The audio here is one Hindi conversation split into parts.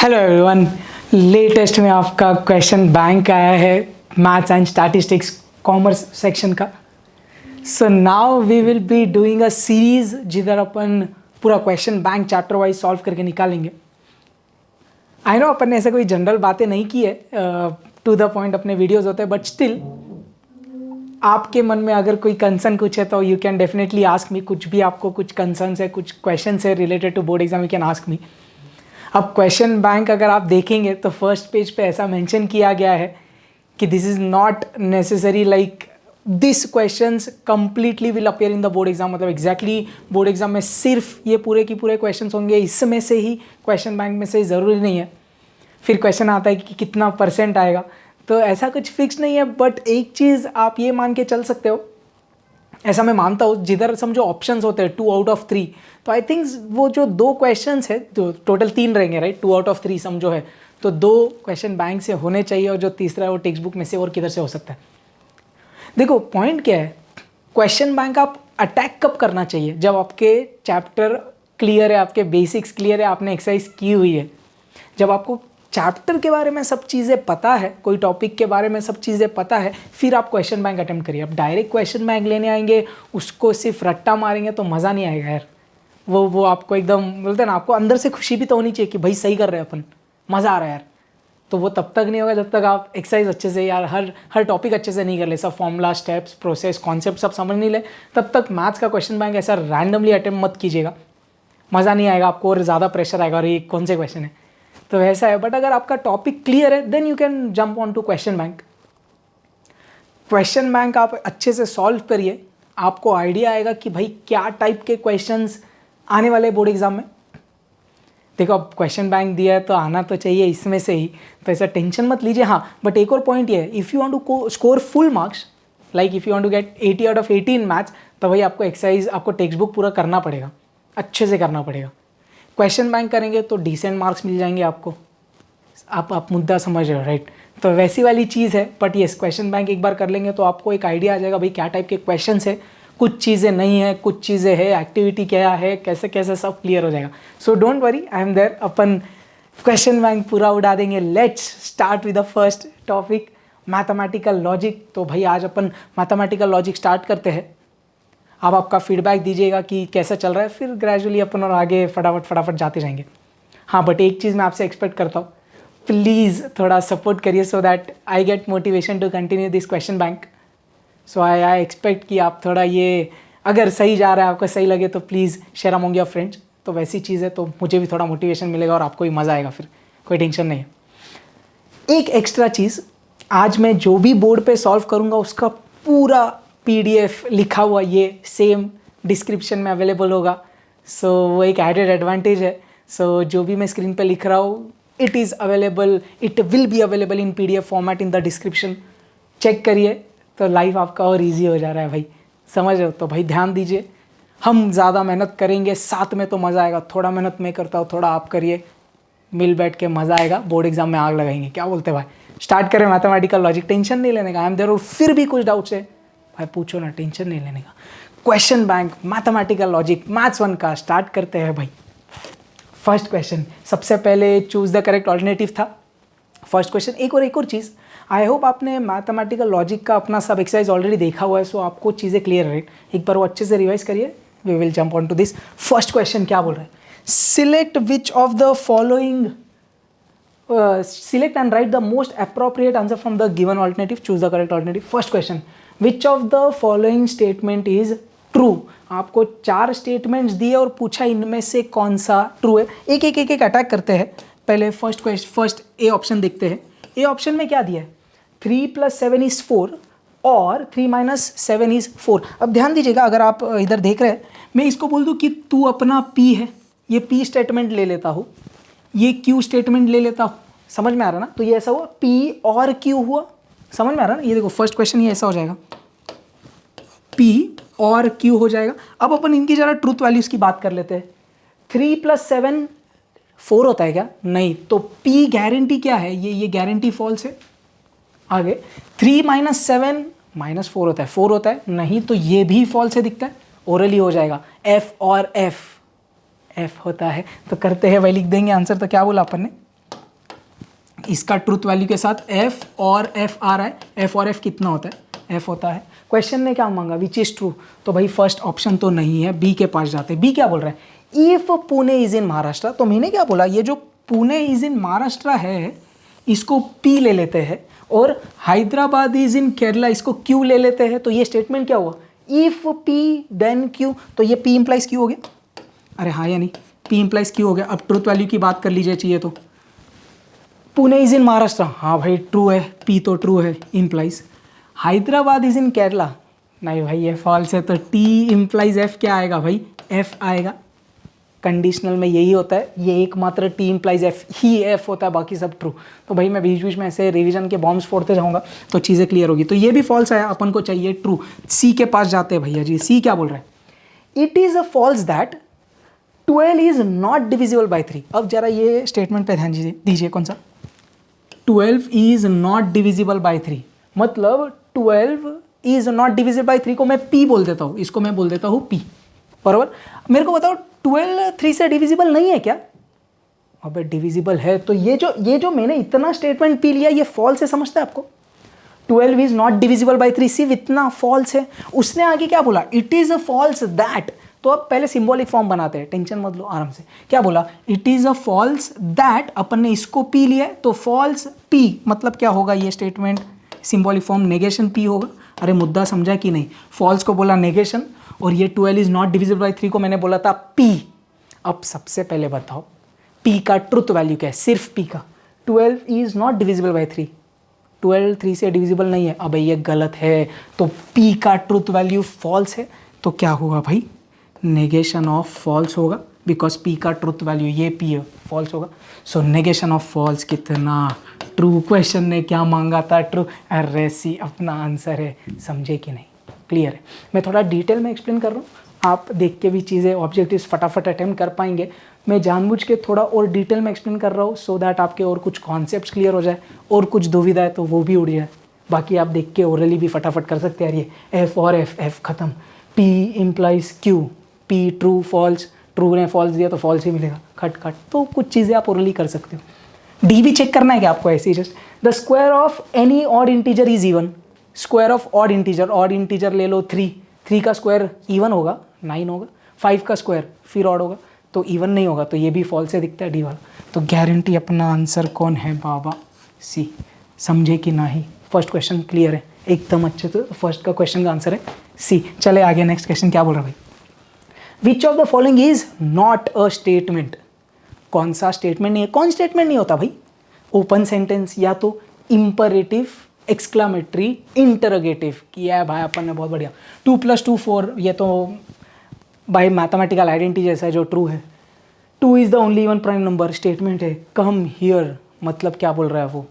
हेलो एवरीवन, लेटेस्ट में आपका क्वेश्चन बैंक आया है maths and statistics commerce section का। So now we will be doing a series जिधर अपन पूरा question bank chapter wise solve करके निकालेंगे। आई नो अपन ने ऐसे कोई जनरल बातें नहीं की है, टू द पॉइंट अपने वीडियोस होते हैं, बट स्टिल आपके मन में अगर कोई कंसर्न कुछ है तो you can definitely ask me. कुछ भी आपको कुछ कंसर्न्स है, कुछ क्वेश्चन है related to board exam, you can ask me. अब क्वेश्चन बैंक अगर आप देखेंगे तो फर्स्ट पेज पे ऐसा मेंशन किया गया है कि this is not necessary like this questions completely will appear in the board exam. मतलब एग्जैक्टली बोर्ड एग्जाम में सिर्फ ये पूरे की पूरे क्वेश्चंस होंगे, इसमें से ही क्वेश्चन बैंक में से ज़रूरी नहीं है। फिर क्वेश्चन आता है कि कितना % आएगा, तो ऐसा कुछ फिक्स नहीं है। बट एक चीज़ आप ये मान के चल सकते हो, ऐसा मैं मानता हूँ, जिधर समझो ऑप्शंस होते हैं 2 आउट ऑफ 3, तो आई थिंक वो जो 2 क्वेश्चंस है, तो टोटल 3 रहेंगे राइट, 2 आउट ऑफ 3 समझो है, तो 2 क्वेश्चन बैंक से होने चाहिए और जो तीसरा है वो टेक्स्ट बुक में से और किधर से हो सकता है। देखो पॉइंट क्या है, क्वेश्चन बैंक आप अटैक कब करना चाहिए? जब आपके चैप्टर क्लियर है, आपके बेसिक्स क्लियर है, आपने एक्सरसाइज की हुई है, जब आपको चैप्टर के बारे में सब चीज़ें पता है, कोई टॉपिक के बारे में सब चीज़ें पता है, फिर आप क्वेश्चन बैंक अटेम्प्ट करिए। अब डायरेक्ट क्वेश्चन बैंक लेने आएंगे, उसको सिर्फ रट्टा मारेंगे तो मज़ा नहीं आएगा यार। वो आपको एकदम बोलते हैं ना, आपको अंदर से खुशी भी तो होनी चाहिए कि भाई सही कर रहे हैं अपन, मज़ा आ रहा है यार। तो वो तब तक नहीं होगा जब तक आप एक्सरसाइज अच्छे से यार हर टॉपिक अच्छे से नहीं कर ले, सब फॉर्मूला, स्टेप्स, प्रोसेस, कॉन्सेप्ट सब समझ नहीं ले, तब तक मैथ्स का क्वेश्चन बैंक ऐसा रैंडमली अटेम्प्ट मत कीजिएगा, मज़ा नहीं आएगा आपको और ज़्यादा प्रेशर आएगा और ये कौन से क्वेश्चन है, तो ऐसा है। बट अगर आपका टॉपिक क्लियर है then you can jump on to question bank. Question bank आप अच्छे से सॉल्व करिए, आपको आइडिया आएगा कि भाई क्या टाइप के क्वेश्चंस आने वाले बोर्ड एग्जाम में। देखो अब क्वेश्चन बैंक दिया है तो आना तो चाहिए इसमें से ही, तो ऐसा टेंशन मत लीजिए। हाँ बट एक और पॉइंट ये है, if you want to score full marks, like if you want to get 80 out of 80 in maths, तो भाई आपको एक्सरसाइज, आपको टेक्स्ट बुक पूरा करना पड़ेगा, अच्छे से करना पड़ेगा। क्वेश्चन बैंक करेंगे तो डिसेंट मार्क्स मिल जाएंगे आपको। आप मुद्दा समझ रहे हो राइट? तो वैसी वाली चीज़ है। बट येस, क्वेश्चन बैंक एक बार कर लेंगे तो आपको एक आइडिया आ जाएगा भाई क्या टाइप के क्वेश्चंस है, कुछ चीज़ें नहीं है, कुछ चीज़ें है, एक्टिविटी क्या है, कैसे कैसे सब क्लियर हो जाएगा। So don't worry, I am there. अपन क्वेश्चन बैंक पूरा उड़ा देंगे। Let's start with the first topic, mathematical logic. तो भाई आज अपन मैथमेटिकल लॉजिक स्टार्ट करते हैं। आप आपका फीडबैक दीजिएगा कि कैसा चल रहा है, फिर ग्रेजुअली अपन और आगे फटाफट जाते जाएंगे। हाँ बट एक चीज़ मैं आपसे एक्सपेक्ट करता हूँ, प्लीज़ थोड़ा सपोर्ट करिए so that I get motivation to continue this question bank. So I expect कि आप थोड़ा ये, अगर सही जा रहा है, आपको सही लगे तो please share among your friends. तो वैसी चीज़ है तो मुझे भी थोड़ा मोटिवेशन मिलेगा और आपको भी मज़ा आएगा, फिर कोई टेंशन नहीं है। एक एक्स्ट्रा चीज़, आज मैं जो भी बोर्ड पे सॉल्व करूँगा उसका पूरा PDF लिखा हुआ ये सेम डिस्क्रिप्शन में अवेलेबल होगा। सो वो एक एडेड एडवांटेज है। सो जो भी मैं स्क्रीन पे लिख रहा हूँ, it is available, it will be available in PDF format in the description. Check करिए तो लाइफ आपका और इजी हो जा रहा है भाई, समझ रहे हो? तो भाई ध्यान दीजिए, हम ज़्यादा मेहनत करेंगे साथ में तो मज़ा आएगा। थोड़ा मेहनत मैं करता हूँ, थोड़ा आप करिए, मिल बैठ के मज़ा आएगा, बोर्ड एग्जाम में आग लगाएंगे। क्या बोलते हैं भाई? स्टार्ट करें मैथमेटिकल लॉजिक। टेंशन नहीं लेने का, आई एम देयर। और फिर भी कुछ डाउट्स है भाई पूछो ना, टेंशन नहीं लेने का। Question bank mathematical logic maths 1 का स्टार्ट करते हैं भाई। फर्स्ट क्वेश्चन, सबसे पहले चूज द करेक्ट ऑल्टरनेटिव था फर्स्ट क्वेश्चन। एक और चीज़, आई होप आपने मैथमेटिकल लॉजिक का अपना सब एक्सरसाइज ऑलरेडी देखा हुआ है, सो आपको चीज़ें क्लियर है। एक बार वो अच्छे से रिवाइज करिए। We will jump on to this first question. क्या बोल रहा है? Select which of the following, select and write the most appropriate answer from the given alternative, choose the correct alternative. First question, which of the following statement is true? आपको 4 स्टेटमेंट्स दिए और पूछा इनमें से कौन सा ट्रू है। एक अटैक करते हैं। पहले फर्स्ट ए ऑप्शन देखते हैं। ए ऑप्शन में क्या दिया है? 3 + 7 = 4 और 3 - 7 = 4। अब ध्यान दीजिएगा, अगर आप इधर देख रहे हैं, मैं इसको बोल दूँ कि तू अपना P है, ये P स्टेटमेंट ले लेता हूँ, ये Q स्टेटमेंट ले लेता हूँ। समझ में आ रहा ना? तो ये ऐसा हुआ, P और Q हुआ। समझ में आ रहा ना? ये देखो फर्स्ट क्वेश्चन ये ऐसा हो जाएगा, P और Q हो जाएगा। अब अपन इनकी जरा ट्रूथ वैल्यूज की बात कर लेते हैं। 3 + 7 4 होता है क्या? नहीं। तो P गारंटी क्या है? ये गारंटी फॉल्स है। आगे 3 - 7 -4 होता है, 4 होता है नहीं, तो ये भी फॉल्स है, दिखता है। ओरली हो जाएगा। F और F होता है। तो करते हैं भाई, लिख देंगे आंसर। तो क्या बोला अपन ने? इसका ट्रूथ वैल्यू के साथ एफ और एफ आ रहा है, एफ और एफ कितना होता है, एफ होता है। क्वेश्चन ने क्या मांगा, विच इज ट्रू, तो भाई फर्स्ट ऑप्शन तो नहीं है, बी के पास जाते हैं। बी क्या बोल रहा है, if Pune is in Maharashtra, तो मैंने क्या बोला, ये जो पुणे इज इन महाराष्ट्र है इसको पी ले लेते हैं, और हैदराबाद इज इन केरला इसको क्यू ले लेते हैं, तो ये स्टेटमेंट क्या हुआ, इफ पी देन क्यू, तो ये पी इंप्लाइज क्यू हो गया। अरे हाँ या नहीं, पी इंप्लाइज क्यू हो गया। अब ट्रूथ वैल्यू की बात कर लीजिए चाहिए तो, पुणे इज इन महाराष्ट्र, हाँ भाई ट्रू है, पी तो ट्रू है implies. Hyderabad is in Kerala, नहीं भाई ये फॉल्स है, तो टी इंप्लाइज एफ क्या आएगा भाई, एफ आएगा। कंडीशनल में यही होता है, ये एकमात्र टी इंप्लाइज एफ ही एफ होता है, बाकी सब ट्रू। तो भाई मैं बीच बीच में ऐसे रिवीजन के बॉम्ब्स फोड़ते जाऊंगा तो चीज़ें क्लियर होगी। तो ये भी फॉल्स आया, अपन को चाहिए ट्रू। सी के पास जाते हैं भैया जी, सी क्या बोल रहे हैं, it is a false that 12 is not divisible by 3। अब जरा ये स्टेटमेंट पे ध्यान दीजिए, कौन सा, 12 इज नॉट डिविजिबल बाई 3, मतलब 12 इज नॉट डिविजिबल बाई 3 को मैं पी बोल देता हूँ, इसको मैं बोल देता हूँ पी, बराबर। मेरे को बताओ 12 3 से डिविजिबल नहीं है क्या, अबे डिविजिबल है। तो ये जो मैंने इतना स्टेटमेंट पी लिया ये फॉल्स है, समझते हैं आपको, 12 इज नॉट डिविजिबल बाई 3 सिर्फ इतना फॉल्स है। उसने आगे क्या बोला, it is a false that, तो अब पहले सिंबॉलिक फॉर्म बनाते हैं, टेंशन मत लो आराम से। क्या बोला, it is a false that, अपन ने इसको पी लिया है तो फॉल्स पी, मतलब क्या होगा ये statement, symbolic form negation P होगा। अरे मुद्दा समझा कि नहीं, फॉल्स को बोला नेगेशन, और ये 12 इज नॉट डिविजिबल बाई 3 को मैंने बोला था पी। अब सबसे पहले बताओ पी का ट्रुथ वैल्यू क्या है, सिर्फ पी का, 12 इज नॉट डिविजिबल बाई 3, 12 3 से डिविजिबल नहीं है, अब ये गलत है, तो पी का ट्रुथ वैल्यू फॉल्स है, तो क्या होगा भाई, नेगेशन ऑफ फॉल्स होगा, बिकॉज पी का ट्रुथ वैल्यू ये पी है, फॉल्स होगा। सो नेगेशन ऑफ फॉल्स कितना ट्रू, क्वेश्चन ने क्या मांगा था, ट्रू। अरे सी अपना आंसर है, समझे कि नहीं, क्लियर है। मैं थोड़ा डिटेल में एक्सप्लेन कर रहा हूँ, आप देख के भी चीज़ें ऑब्जेक्टिव्स फटाफट अटेम्प्ट कर पाएंगे। मैं जानबूझ के थोड़ा और डिटेल में एक्सप्लेन कर रहा हूँ सो दैट आपके और कुछ कॉन्सेप्ट्स क्लियर हो जाए, और कुछ दुविधा है तो वो भी उड़ जाए। बाकी आप देख के ओरली भी फटाफट कर सकते हैं। ये एफ और एफ खत्म, P implies Q, P true false, true ने फॉल्स दिया तो फॉल्स ही मिलेगा, खट खट। तो कुछ चीज़ें आप ओरली कर सकते हो। डी भी चेक करना है क्या आपको, ऐसे ही just the square of any odd integer is even, square of odd integer ले लो 3 का स्क्वायर इवन होगा 9 होगा, 5 का स्क्वायर फिर ऑड होगा तो इवन नहीं होगा, तो ये भी फॉल्स है दिखता है डी वाला। तो गारंटी अपना आंसर कौन है बाबा, सी। समझे कि नहीं, फर्स्ट क्वेश्चन क्लियर है एकदम अच्छे, तो फर्स्ट का क्वेश्चन का आंसर है सी। चले आगे, नेक्स्ट क्वेश्चन क्या बोल रहा है भाई, विच of the following is not a statement, कौन सा स्टेटमेंट नहीं है। कौन स्टेटमेंट नहीं होता भाई, ओपन सेंटेंस या तो इम्परेटिव, एक्सक्लामेटरी, इंटरोगेटिव किया है भाई अपन ने, बहुत बढ़िया। 2 + 2 4, ये तो भाई मैथमेटिकल आइडेंटिटी जैसा है जो ट्रू है। 2 is the only one prime number, statement है। कम हियर, मतलब क्या बोल रहा है वो,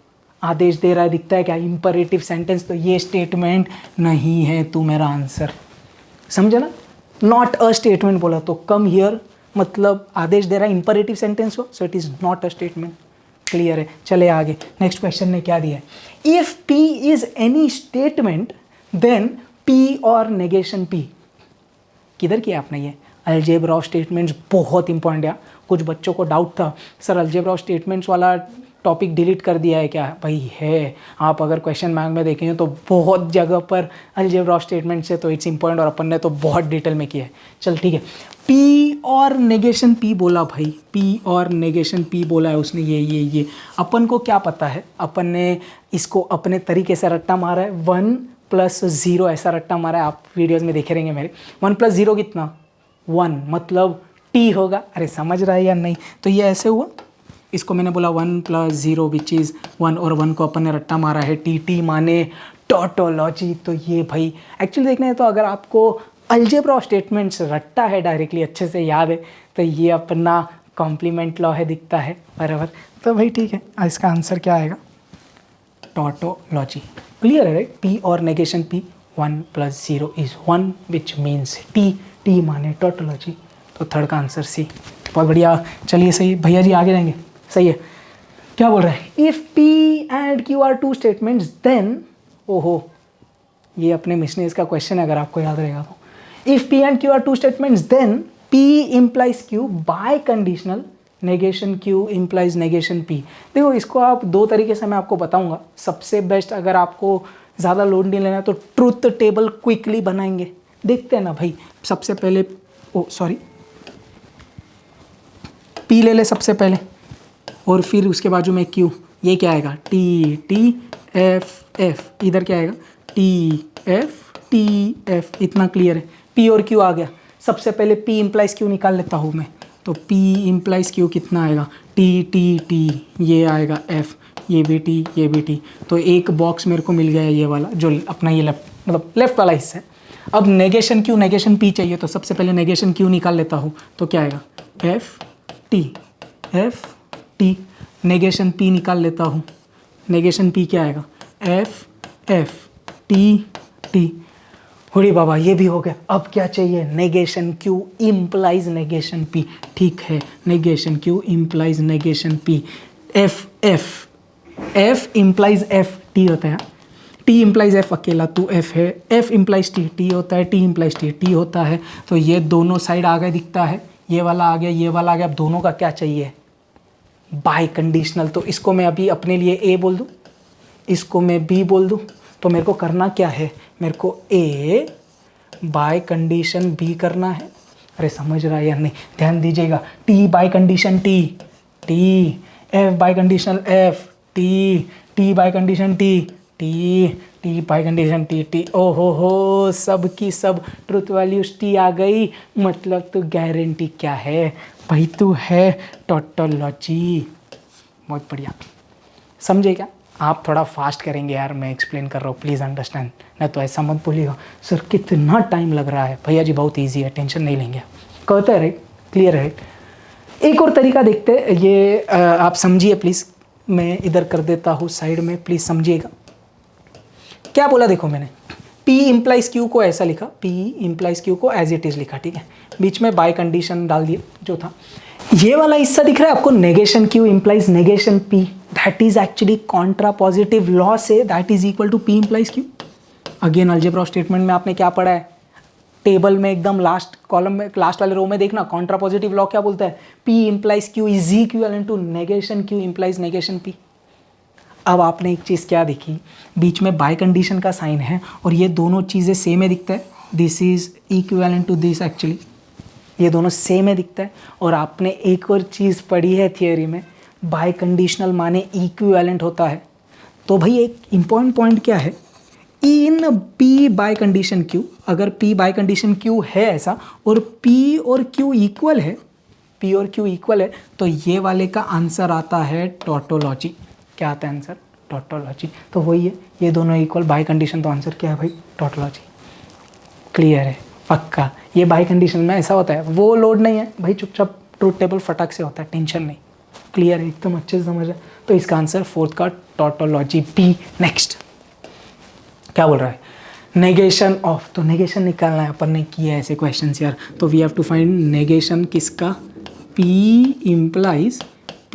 आदेश दे रहा है, दिखता है क्या, इंपरेटिव सेंटेंस, तो ये स्टेटमेंट नहीं है, तू मेरा आंसर समझे ना। नॉट अ स्टेटमेंट बोला तो कम हियर मतलब आदेश दे रहा है, इंपरेटिव सेंटेंस हो, so it is not a statement, clear है। चले आगे, नेक्स्ट क्वेश्चन ने क्या दिया है, if P is any statement then P और नेगेशन पी। किधर किया आपने ये, अलजेब्रा ऑफ स्टेटमेंट्स, बहुत इंपॉर्टेंट है। कुछ बच्चों को डाउट था सर अलजेब्रा ऑफ स्टेटमेंट्स वाला टॉपिक डिलीट कर दिया है क्या, भाई है, आप अगर क्वेश्चन बैंक में देखेंगे तो बहुत जगह पर अलजेब्रा ऑफ स्टेटमेंट्स है, तो इट्स इंपॉर्टेंट, और अपन ने तो बहुत डिटेल में किया है। चल ठीक है, पी और नेगेशन पी बोला भाई, पी और नेगेशन पी बोला है उसने, ये अपन को क्या पता है, अपन ने इसको अपने तरीके से रट्टा मारा है, 1 + 0 ऐसा रट्टा मारा है, आप वीडियोज़ में देखे रहेंगे मेरे। 1 + 0 कितना, 1, मतलब टी होगा। अरे समझ रहा है या नहीं, तो ये ऐसे हुआ, इसको मैंने बोला 1 + 0 विच इज़ 1, और 1 को अपन ने रट्टा मारा है, टी माने टोटोलॉजी। तो ये भाई एक्चुअली देखना है तो अगर आपको अलजेब्रा ऑफ स्टेटमेंट्स रट्टा है डायरेक्टली अच्छे से याद है, तो ये अपना कॉम्प्लीमेंट लॉ है, दिखता है बराबर। तो भाई ठीक है, इसका आंसर क्या आएगा, टोटोलॉजी, क्लियर है राइट। पी और negation P, 1 + 0 is 1 which means T माने टोटोलॉजी, तो थर्ड का आंसर सी, बहुत बढ़िया। चलिए सही भैया जी, आगे जाएंगे, सही है। क्या बोल रहा है, if P and Q are 2 statements then, ओहो ये अपने मिशनेस का क्वेश्चन है अगर आपको याद रहेगा तो, if P and Q are 2 statements then P implies Q by conditional negation Q implies negation P. देखो इसको आप दो तरीके से मैं आपको बताऊंगा। सबसे बेस्ट, अगर आपको ज़्यादा लोड नहीं लेना तो ट्रूथ टेबल क्विकली बनाएंगे। देखते हैं ना भाई, सबसे पहले पी ले सबसे पहले, और फिर उसके बाजू में क्यू। ये क्या आएगा? T T F F. इधर क्या आएगा? T F. इतना क्लियर है? पी और क्यू आ गया। सबसे पहले पी इम्प्लाइज क्यू निकाल लेता हूँ मैं, तो पी इम्प्लाइज क्यू कितना आएगा? टी। ये आएगा एफ, ये भी टी। तो एक बॉक्स मेरे को मिल गया ये वाला, जो अपना ये लेफ्ट वाला हिस्सा है। अब नेगेशन क्यू नेगेशन पी चाहिए, तो सबसे पहले नेगेशन क्यू निकाल लेता हूँ, तो क्या आएगा? F T. नेगेशन पी निकाल लेता हूँ, नेगेशन पी क्या आएगा? F T. होड़ी बाबा, ये भी हो गया। अब क्या चाहिए? Negation Q implies negation P. ठीक है, negation Q implies negation P. F implies F, T होता है। टी इम्प्लाइज एफ, अकेला तू एफ है। एफ इम्प्लाइज टी होता है। टी इम्प्लाइज टी होता है। तो ये दोनों साइड आगे दिखता है, ये वाला आ गया, ये वाला आ गया। अब दोनों का क्या चाहिए? Bye conditional. तो इसको मैं अभी अपने लिए ए बोल दूँ, इसको मैं बी बोल दूँ। तो मेरे को करना क्या है? मेरे को ए बाय कंडीशन बी करना है। अरे समझ रहा है या नहीं? ध्यान दीजिएगा। T biconditional T, F biconditional F, T biconditional T biconditional T. ओ हो, सब की सब ट्रुथ वैल्यूज टी आ गई। मतलब तो गारंटी क्या है भाई? तू है टोटोलॉजी। बहुत बढ़िया, समझे क्या? आप थोड़ा फास्ट करेंगे यार, मैं एक्सप्लेन कर रहा हूँ, प्लीज़ अंडरस्टैंड। नहीं तो ऐसा मत बोलिएगा सर कितना टाइम लग रहा है। भैया जी बहुत ईजी है, टेंशन नहीं लेंगे। कहते हैं राइट, क्लियर है। एक और तरीका देखते हैं, ये आप समझिए प्लीज़। मैं इधर कर देता हूँ साइड में, प्लीज़ समझिएगा। क्या बोला देखो मैंने, P इम्प्लाइज क्यू को ऐसा लिखा, P इम्प्लाइज क्यू को एज इट इज़ लिखा, ठीक है। बीच में बाय कंडीशन डाल दिया जो था। ये वाला हिस्सा दिख रहा है आपको, negation Q implies negation P। That is actually contrapositive law से that is equal to P implies Q. Again algebra statement में आपने क्या पढ़ा है? टेबल में एकदम लास्ट कॉलम में, लास्ट वाले रो में देखना, कॉन्ट्रा पॉजिटिव लॉ क्या बोलता है? P implies Q is equal to negation Q implies negation P। अब आपने एक चीज़ क्या देखी, बीच में बाय कंडीशन का साइन है और ये दोनों चीज़ें सेम है दिखता है। This is equivalent to this, actually ये दोनों सेम है दिखता है। और आपने एक और चीज़ पढ़ी है थियोरी में, बाय कंडीशनल माने इक्विवेलेंट होता है। तो भाई एक इम्पॉर्टेंट पॉइंट क्या है, इन P बाय कंडीशन Q, अगर P बाय कंडीशन Q है ऐसा और P और Q इक्वल है, P और Q इक्वल है, तो ये वाले का आंसर आता है टोटोलॉजी। क्या आता है आंसर? टोटोलॉजी। तो वही है, ये दोनों इक्वल बाय कंडीशन, तो आंसर क्या है भाई? टोटोलॉजी। क्लियर है? पक्का। ये बाय कंडीशन में ऐसा होता है, वो लोड नहीं है भाई, चुपचाप ट्रूथ टेबल फटाक से होता है, टेंशन नहीं। क्लियर है? एकदम अच्छे से समझ रहे। तो इसका आंसर फोर्थ का टोटोलॉजी बी। नेक्स्ट क्या बोल रहा है? Negation of. तो नेगेशन निकालना है, अपन ने किया ऐसे क्वेश्चंस यार। तो we have to find negation किसका? P इम्प्लाइज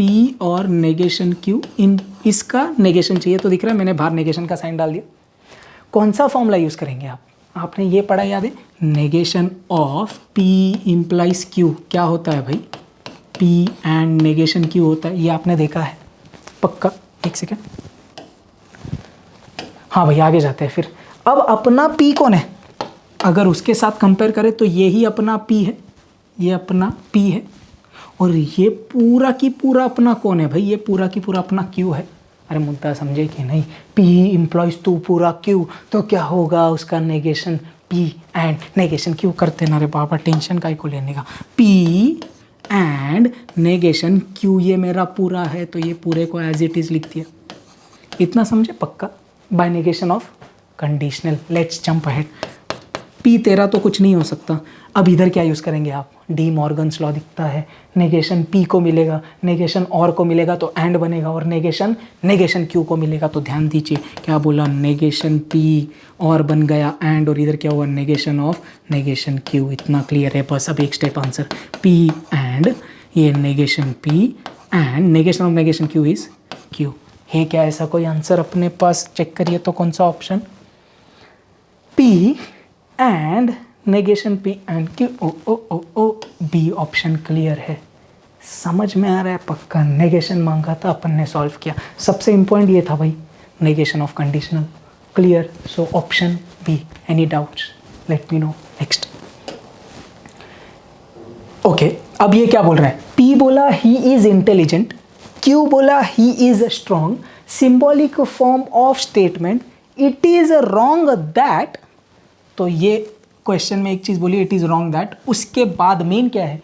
P और नेगेशन Q, इन इसका नेगेशन चाहिए। तो दिख रहा है मैंने बाहर नेगेशन का साइन डाल दिया। कौन सा फॉर्मूला यूज़ करेंगे आप? आपने ये पढ़ा याद है, negation of P implies Q क्या होता है भाई? P एंड नेगेशन Q होता है, ये आपने देखा है पक्का। एक सेकेंड, हाँ भाई आगे जाते हैं फिर। अब अपना P कौन है? अगर उसके साथ कंपेयर करें तो ये ही अपना P है, ये अपना P है, और ये पूरा की पूरा अपना कौन है भाई? ये पूरा की पूरा अपना Q है। अरे मुद्दा समझे कि नहीं? P इम्प्लॉइज टू पूरा Q, तो क्या होगा उसका negation P and negation Q करते ना रे बाबा, टेंशन का ही को लेने का। P एंड नेगेशन Q, ये मेरा पूरा है तो ये पूरे को एज इट इज़ लिख दिया। इतना समझे पक्का? By negation of conditional. Let's jump ahead. P तेरा तो कुछ नहीं हो सकता। अब इधर क्या यूज़ करेंगे आप? डी मॉर्गन्स लॉ दिखता है, नेगेशन P को मिलेगा, नेगेशन और को मिलेगा तो एंड बनेगा, और नेगेशन Q को मिलेगा। तो ध्यान दीजिए क्या बोला, नेगेशन P और बन गया एंड, और इधर क्या हुआ? Negation of negation Q। इतना क्लियर है बस। अब एक स्टेप आंसर, P एंड ये negation P and negation of negation Q is Q है। क्या ऐसा कोई आंसर अपने पास? चेक करिए तो कौन सा option? P and negation P and Q। ओ ओ ओ ओ, बी ऑप्शन क्लियर है। समझ में आ रहा है पक्का? नेगेशन मांगा था, अपन ने सॉल्व किया। सबसे इम्पोर्टेंट ये था भाई, negation of conditional. Clear? So option B. Any doubts? Let me know. Next. Okay, अब ये क्या बोल रहा है? पी बोला ही इज इंटेलिजेंट, क्यू बोला he is strong, symbolic form of statement it is wrong that. तो ये क्वेश्चन में एक चीज बोली, इट इज रॉन्ग दैट। उसके बाद मेन क्या है?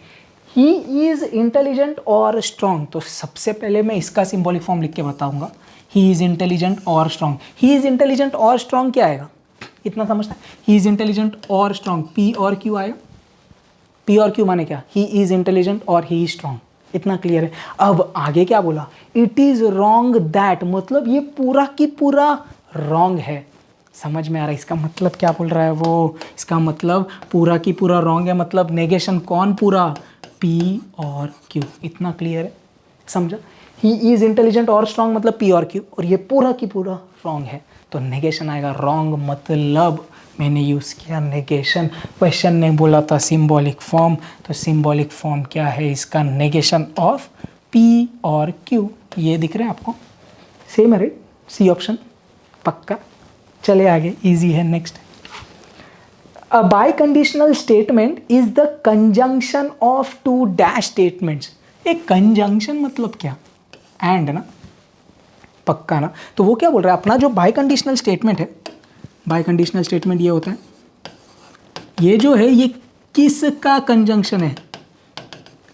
ही इज इंटेलिजेंट और स्ट्रॉन्ग। तो सबसे पहले मैं इसका सिंबॉलिक फॉर्म लिख के बताऊंगा। ही इज इंटेलिजेंट और स्ट्रॉन्ग। ही इज इंटेलिजेंट और स्ट्रॉन्ग क्या आएगा? इतना समझता है? ही इज इंटेलिजेंट और स्ट्रॉन्ग, पी और क्यू आएगा। पी और क्यू माने क्या? ही इज इंटेलिजेंट और ही इज स्ट्रॉन्ग। इतना क्लियर है? अब आगे क्या बोला? इट इज रॉन्ग दैट, मतलब ये पूरा की पूरा रॉन्ग है। समझ में आ रहा है इसका मतलब क्या बोल रहा है वो? इसका मतलब पूरा की पूरा रॉन्ग है, मतलब नेगेशन कौन पूरा? पी और क्यू। इतना क्लियर है? समझा? ही इज इंटेलिजेंट और स्ट्रॉन्ग मतलब पी और क्यू, और ये पूरा की पूरा रॉन्ग है, तो नेगेशन आएगा रॉन्ग। मतलब मैंने यूज़ किया नेगेशन। क्वेश्चन ने बोला था सिंबॉलिक फॉर्म, तो सिंबॉलिक फॉर्म क्या है इसका? नेगेशन ऑफ पी और क्यू। ये दिख रहे हैं आपको? सेम है राइट? सी ऑप्शन पक्का। चले आगे, इजी है। Next, a biconditional statement is the conjunction of two dash statements. एक कंजंक्शन मतलब क्या? एंड ना, पक्का ना? तो वो क्या बोल रहा है? अपना जो बाई कंडीशनल स्टेटमेंट है, बाई कंडीशनल स्टेटमेंट ये होता है, ये जो है ये किसका कंजंक्शन है?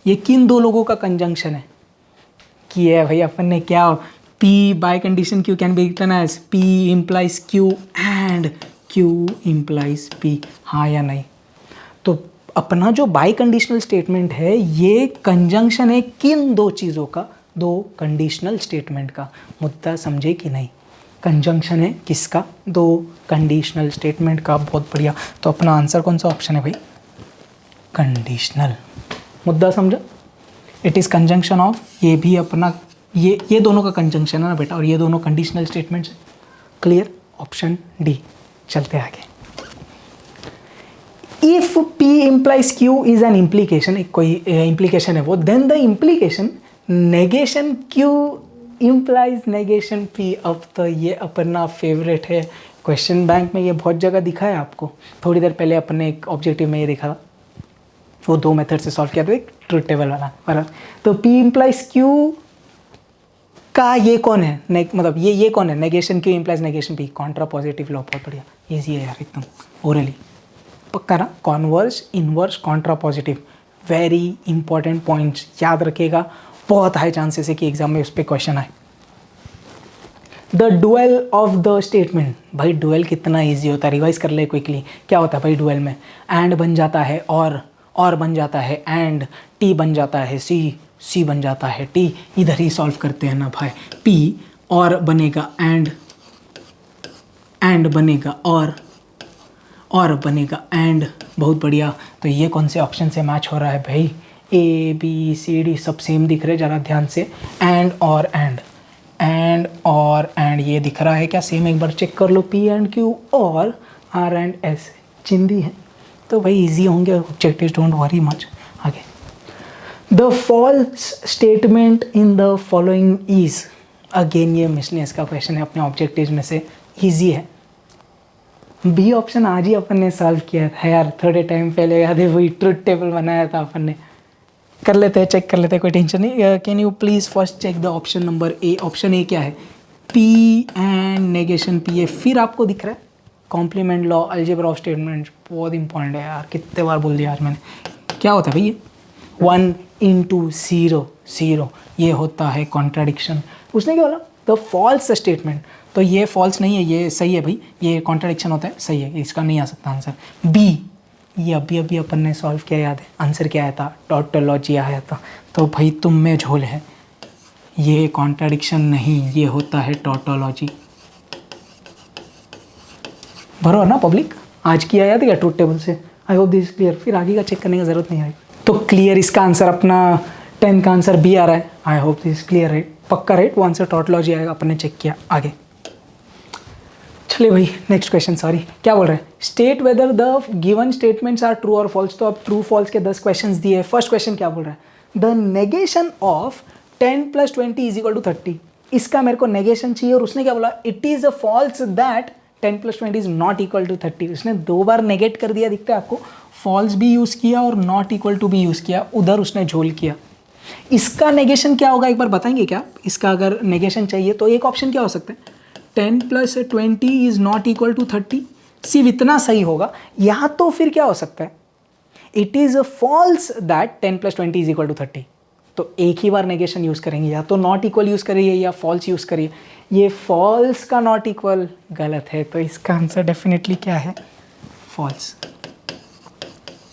ये किन दो लोगों का कंजंक्शन है? कि है भाई अपन ने क्या, P by condition Q can be written as P implies Q and Q implies P, हाँ या नहीं? तो अपना जो बाई कंडीशनल स्टेटमेंट है ये कंजंक्शन है किन दो चीज़ों का? दो कंडीशनल स्टेटमेंट का। मुद्दा समझे कि नहीं? कंजंक्शन है किसका? दो कंडीशनल स्टेटमेंट का। बहुत बढ़िया। तो अपना आंसर कौन सा ऑप्शन है भाई? कंडीशनल। मुद्दा समझा? इट इज़ कंजंक्शन ऑफ, ये भी अपना ये दोनों का कंजंक्शन है ना बेटा, और ये दोनों conditional statements. Clear? Option D. चलते आगे। If P implies Q is an implication, एक कोई implication है वो, then the implication negation Q implies negation P। अब तो ये अपना फेवरेट है, क्वेश्चन बैंक में ये बहुत जगह दिखा है आपको। थोड़ी देर पहले अपने एक ऑब्जेक्टिव में ये देखा था, वो दो मेथड से सॉल्व किया था, एक ट्रुथ टेबल वाला बराबर। तो P implies Q का ये कौन है? मतलब ये कौन है? Negation Q implies negation P, Contra positive law. बहुत बढ़िया, ईजी है यार एकदम, ओरली पक्का ना? Converse, inverse, Contra positive, very important points याद रखिएगा। बहुत हाई चांसेस है कि एग्जाम में उस पर क्वेश्चन आए। The dual of the statement, भाई डुअल कितना इजी होता है, रिवाइज कर ले क्विकली। क्या होता है भाई डुअल में? एंड बन जाता है और बन जाता है एंड, टी बन जाता है सी बन जाता है टी। इधर ही सॉल्व करते हैं ना भाई। पी और बनेगा एंड बनेगा और बनेगा एंड। बहुत बढ़िया। तो ये कौन से ऑप्शन से मैच हो रहा है भाई? ए बी सी डी सब सेम दिख रहे, ज़रा ध्यान से। एंड और एंड ये दिख रहा है क्या सेम? एक बार चेक कर लो। पी एंड क्यू और आर एंड एस चिंदी है, तो भाई इजी होंगे ऑब्जेक्टिव्स, डोंट वरी मच। आगे, the false statement in the following is, again ये मिसलेनियस का क्वेश्चन है, अपने ऑब्जेक्टिव्स में से इजी है। बी ऑप्शन आज ही अपन ने सॉल्व किया था यार, थोड़े टाइम पहले, याद है? वही ट्रुथ टेबल बनाया था अपन ने। कर लेते हैं, चेक कर लेते हैं, कोई टेंशन नहीं। Can you please first check the option number A? Option A क्या है? पी एंड नेगेशन पी है। फिर आपको दिख रहा है complement law, algebra of statement, बहुत इंपॉर्टेंट है यार, कितने बार बोल दिया आज मैंने। क्या होता है भाई? ये 1 into 0 ये होता है कॉन्ट्राडिक्शन। उसने क्या बोला? The false statement. तो ये फॉल्स नहीं है, ये सही है भाई, ये कॉन्ट्राडिक्शन होता है, सही है, इसका नहीं आ सकता आंसर। बी, ये अभी अपन ने सॉल्व किया, याद है? आंसर क्या आया था? टॉटोलॉजी आया था। तो भाई तुम में झोल है, ये कॉन्ट्राडिक्शन नहीं, ये होता है टॉटोलॉजी। भरो ना पब्लिक, आज किया याद है क्या ट्रुथ टेबल से? आई होप दिस क्लियर, फिर आगे का चेक करने की जरूरत नहीं आएगी। तो क्लियर, इसका आंसर अपना 10 का आंसर बी आ रहा है। I hope this clear, right? पक्का राइट? वो आंसर टॉटोलॉजी आएगा, अपन ने चेक किया। आगे चलिए भाई, नेक्स्ट क्वेश्चन। सॉरी, क्या बोल रहे हैं? State whether the given statements are true और फॉल्स। तो अब ट्रू फॉल्स के 10 क्वेश्चंस दिए। फर्स्ट क्वेश्चन क्या बोल रहा है? The negation of 10 + 20 is equal to 30। इसका मेरे को नेगेशन चाहिए और उसने क्या बोला, it is a false that 10 + 20 is not equal to 30। उसने 2 बार नेगेट कर दिया, दिखता है आपको, फॉल्स भी यूज़ किया और नॉट इक्वल टू भी यूज़ किया, उधर उसने झोल किया। इसका नेगेशन क्या होगा एक बार बताएंगे क्या? इसका अगर नेगेशन चाहिए तो एक ऑप्शन क्या हो सकता है, 10 + 20 इज नॉट इक्वल टू 30, सिर्फ इतना सही होगा। या तो फिर क्या हो सकता है, it is a false that 10 + 20 is equal to 30। तो एक ही बार नेगेशन यूज़ करेंगे, या तो नॉट इक्वल यूज़ करिए या फॉल्स यूज़ करिए। ये फॉल्स का नॉट इक्वल गलत है, तो इसका आंसर डेफिनेटली क्या है, फॉल्स।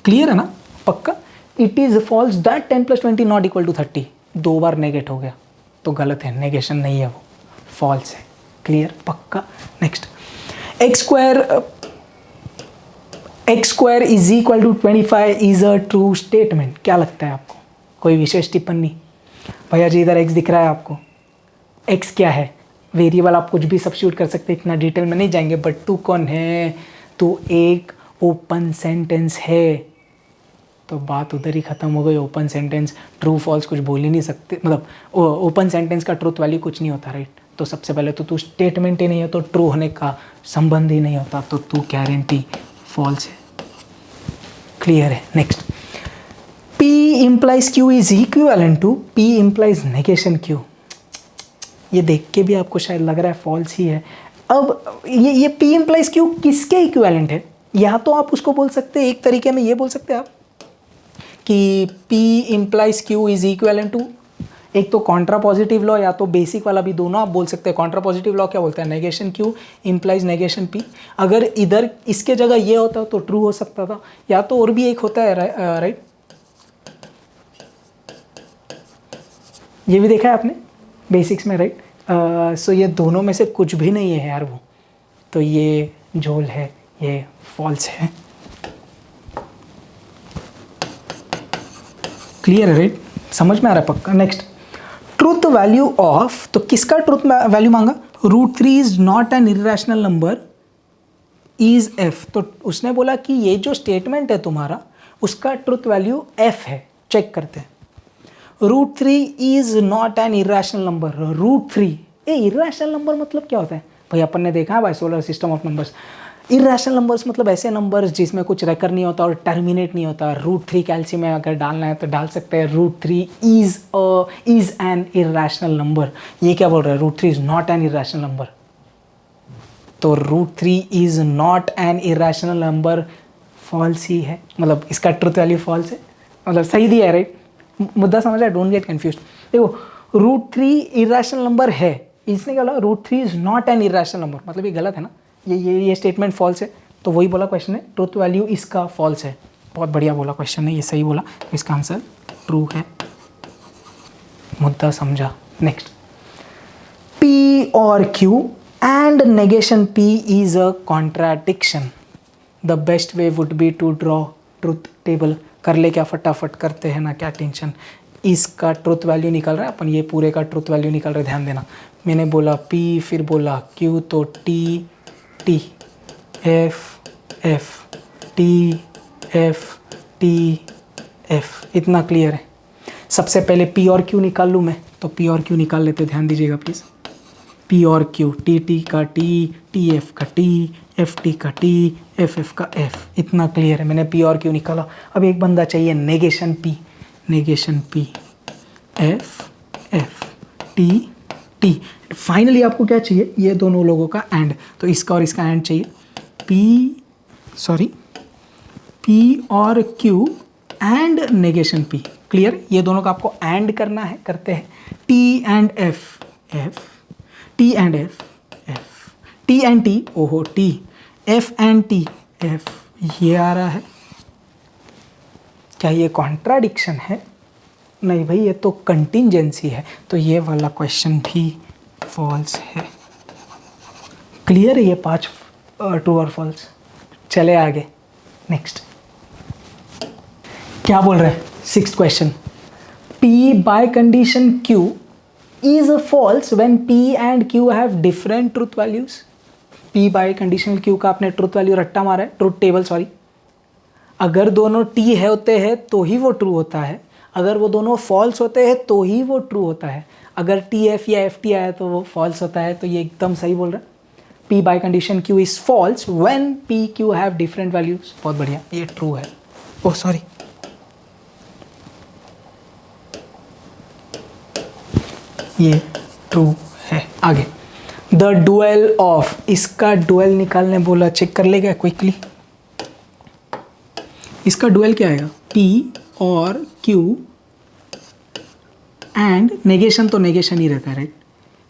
क्लियर है ना, पक्का? It is false that 10 + 20 not equal to 30, 2 बार नेगेट हो गया तो गलत है, नेगेशन नहीं है वो, फॉल्स है। क्लियर, पक्का। Next, x square is equal to 25 is a true statement. क्या लगता है आपको? कोई विशेष टिप्पणी? भैया जी इधर x दिख रहा है आपको, x क्या है? वेरिएबल आप कुछ भी सब्स्टिट्यूट कर सकते हैं, इतना डिटेल में नहीं जाएंगे। बट तू कौन है? तू एक ओपन सेंटेंस है, तो बात उधर ही ख़त्म हो गई। ओपन सेंटेंस ट्रू फॉल्स कुछ बोल ही नहीं सकते, मतलब ओपन सेंटेंस का ट्रूथ वैल्यू कुछ नहीं होता, राइट? तो सबसे पहले तो तू स्टेटमेंट ही नहीं है, तो ट्रू होने का संबंध ही नहीं होता, तो तू गारंटी फॉल्स है। क्लियर है? Next, P implies Q is equivalent to P implies negation Q। ये देख के भी आपको शायद लग रहा है फॉल्स ही है। अब ये P implies Q किसके इक्विवेलेंट है? या तो आप उसको बोल सकते हैं, एक तरीके में ये बोल सकते हैं आप कि P implies Q is equivalent to, एक तो कॉन्ट्रा पॉजिटिव लॉ या तो बेसिक वाला भी, दोनों आप बोल सकते हैं। कॉन्ट्रा पॉजिटिव लॉ क्या बोलता है, negation Q implies negation P। अगर इधर इसके जगह ये होता तो ट्रू हो सकता था, या तो और भी एक होता है, राइट? ये भी देखा है आपने बेसिक्स में, राइट? सो ये दोनों में से कुछ भी नहीं है यार वो, तो ये झोल है, ये फॉल्स है। क्लियर है, राइट? समझ में आ रहा है पक्का? नेक्स्ट, ट्रूथ वैल्यू ऑफ, तो किसका ट्रूथ वैल्यू मांगा? √3 is not an irrational number is f। तो उसने बोला कि ये जो स्टेटमेंट है तुम्हारा, उसका ट्रूथ वैल्यू f है। चेक करते हैं। √3 is not an irrational number. √3 irrational number मतलब क्या होता है भाई? अपन ने देखा है भाई solar system of numbers, irrational numbers मतलब ऐसे नंबर्स जिसमें कुछ रेकर नहीं होता और टर्मिनेट नहीं होता। √3 कैल्शियम में अगर डालना है तो डाल सकते हैं, √3 इज एन इरेशनल नंबर। ये क्या बोल रहा है? √3 is not an irrational number. तो √3 is not an irrational number false ही है, मतलब इसका ट्रूथ वैल्यू फॉल्स है, मतलब सही दिया है, राइट? मुद्दा समझ आया? Don't get confuse. देखो, √3 इरेशनल नंबर है, इसने क्या बोला? √3 is not an irrational number, मतलब ये गलत है ना, ये स्टेटमेंट फॉल्स है। तो वही बोला क्वेश्चन है, ट्रूथ वैल्यू इसका फॉल्स है। बहुत बढ़िया बोला क्वेश्चन है, ये सही बोला, तो इसका आंसर ट्रू है। मुद्दा समझा? नेक्स्ट, P और Q and negation P is a contradiction. The best way would be to draw truth table. कर ले क्या, फटाफट करते हैं ना, क्या टेंशन। इसका ट्रूथ वैल्यू निकल रहा है, अपन ये पूरे का ट्रूथ वैल्यू निकल रहा है, ध्यान देना। मैंने बोला P, फिर बोला Q, तो T F F T F T F, इतना क्लियर है। सबसे पहले P और Q निकाल लूँ मैं, तो P और Q निकाल लेते, ध्यान दीजिएगा प्लीज़। P और Q, T का T, TF का T, FT का T, FF का F, इतना क्लियर है। मैंने P और Q निकाला। अब एक बंदा चाहिए negation P, negation P, F F T T। Finally आपको क्या चाहिए? ये दोनों लोगों का एंड, तो इसका और इसका एंड चाहिए। P और Q and negation P। Clear? ये दोनों का आपको एंड करना है, करते हैं। T and F F, T and F F, T and T, ओहो T, F and T F, ये आ रहा है। क्या ये कॉन्ट्राडिक्शन है? नहीं भाई, ये तो कंटिंजेंसी है, तो ये वाला क्वेश्चन भी फॉल्स है। क्लियर है? ये 5 ट्रू और फॉल्स। चले आगे, नेक्स्ट क्या बोल रहे हैं? 6th question, P by condition Q is false when P and Q have different truth values। P by conditional Q का आपने ट्रूथ वैल्यू रट्टा मारा है, ट्रूथ टेबल सॉरी। अगर दोनों T है होते हैं तो ही वो ट्रू होता है, अगर वो दोनों फॉल्स होते हैं तो ही वो ट्रू होता है, अगर टी एफ या एफ टी आया तो वो फॉल्स होता है। तो ये एकदम सही बोल रहा है, P by condition Q is false when P Q have different values। बहुत बढ़िया, ये ट्रू है। ओह सॉरी, ये ट्रू है। आगे, द डुअल ऑफ, इसका डुअल निकालने बोला, चेक कर लेगा क्विकली। इसका डुअल क्या आएगा, P और Q एंड नेगेशन, तो नेगेशन ही रहता है राइट।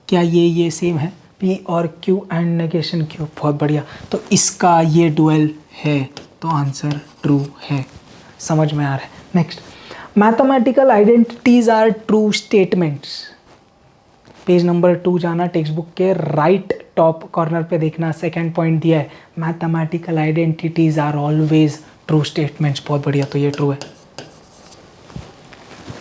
क्या ये सेम है, P और Q एंड नेगेशन Q। बहुत बढ़िया, तो इसका ये डुअल है, तो आंसर ट्रू है। समझ में आ रहा है। Next, mathematical identities are true statements. Page number 2 जाना, टेक्स्ट बुक के राइट टॉप कॉर्नर पे देखना, सेकंड पॉइंट दिया है, mathematical identities are always true statements. बहुत बढ़िया, तो ये ट्रू है।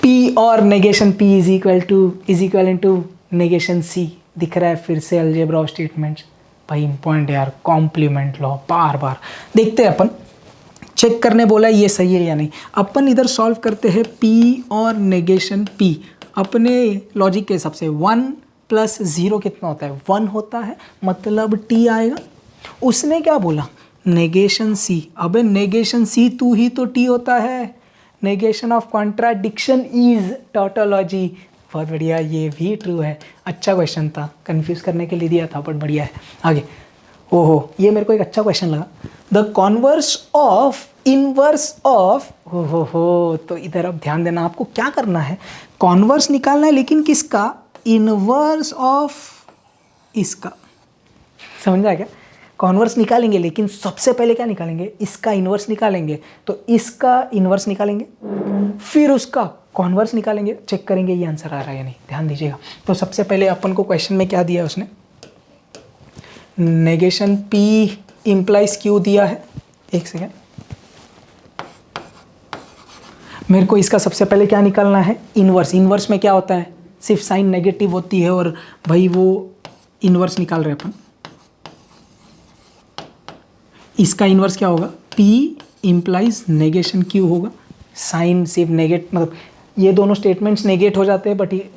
P और negation P is equal to negation C दिख रहा है फिर से अलजेब्रा ऑफ स्टेटमेंट्स। भाई इंपॉर्टेंट यार, कॉम्प्लीमेंट लॉ बार बार देखते हैं अपन, चेक करने बोला ये सही है या नहीं। अपन इधर सॉल्व करते हैं P और नेगेशन P अपने लॉजिक के हिसाब से। 1 + 0 कितना होता है, 1 होता है, मतलब T आएगा। उसने क्या बोला, नेगेशन C। अबे नेगेशन C तू ही तो T होता है। Negation of contradiction is tautology. बहुत बढ़िया, ये भी ट्रू है। अच्छा क्वेश्चन था, कंफ्यूज करने के लिए दिया था बट बढ़िया है। आगे, ओहो ये मेरे को एक अच्छा क्वेश्चन लगा। The converse of inverse of, हो तो इधर अब ध्यान देना, आपको क्या करना है, कॉन्वर्स निकालना है, लेकिन किसका, इनवर्स ऑफ इसका। समझा क्या, कॉन्वर्स निकालेंगे लेकिन सबसे पहले क्या निकालेंगे, इसका इन्वर्स निकालेंगे। तो इसका इन्वर्स निकालेंगे, फिर उसका कॉन्वर्स निकालेंगे, चेक करेंगे ये आंसर आ रहा है या नहीं। ध्यान दीजिएगा। तो सबसे पहले अपन को क्वेश्चन में क्या दिया है उसने, नेगेशन P इम्प्लाइज Q दिया है। एक सेकेंड, मेरे को इसका सबसे पहले क्या निकालना है, इन्वर्स। इन्वर्स में क्या होता है, सिर्फ साइन नेगेटिव होती है, और भाई वो इन्वर्स निकाल रहे अपन। इसका इन्वर्स क्या होगा, P इम्प्लाइज नेगेशन Q होगा। साइन सिर्फ नेगेट, मतलब ये दोनों स्टेटमेंट्स नेगेट हो जाते हैं, बट ये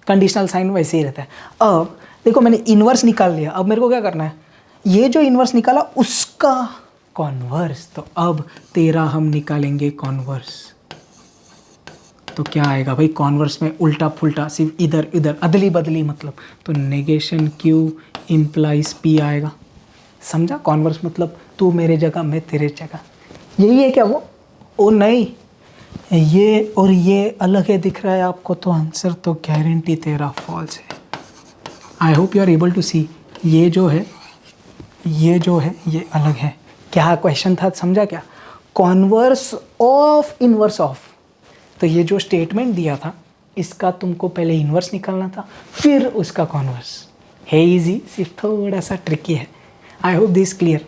कंडीशनल साइन वैसे ही रहता है। अब देखो मैंने इन्वर्स निकाल लिया, अब मेरे को क्या करना है, ये जो इन्वर्स निकाला उसका कॉन्वर्स। तो अब तेरा हम निकालेंगे कॉन्वर्स। तो क्या आएगा भाई, कॉन्वर्स में उल्टा फुल्टा, सिर्फ इधर इधर अदली बदली, मतलब तो नेगेशन Q इम्प्लाइज P आएगा। समझा, कॉन्वर्स मतलब तू मेरे जगह मैं तेरे जगह, यही है क्या वो। ओ नहीं, ये और ये अलग है दिख रहा है आपको, तो आंसर तो गारंटी तेरा फॉल्स है। I hope you are able to see, ये जो है ये अलग है। क्या क्वेश्चन था, समझा क्या, कॉन्वर्स ऑफ इन्वर्स ऑफ। तो ये जो स्टेटमेंट दिया था इसका तुमको पहले इन्वर्स निकालना था, फिर उसका कॉन्वर्स। है इजी, सिर्फ थोड़ा सा ट्रिकी है। आई होप दिस क्लियर,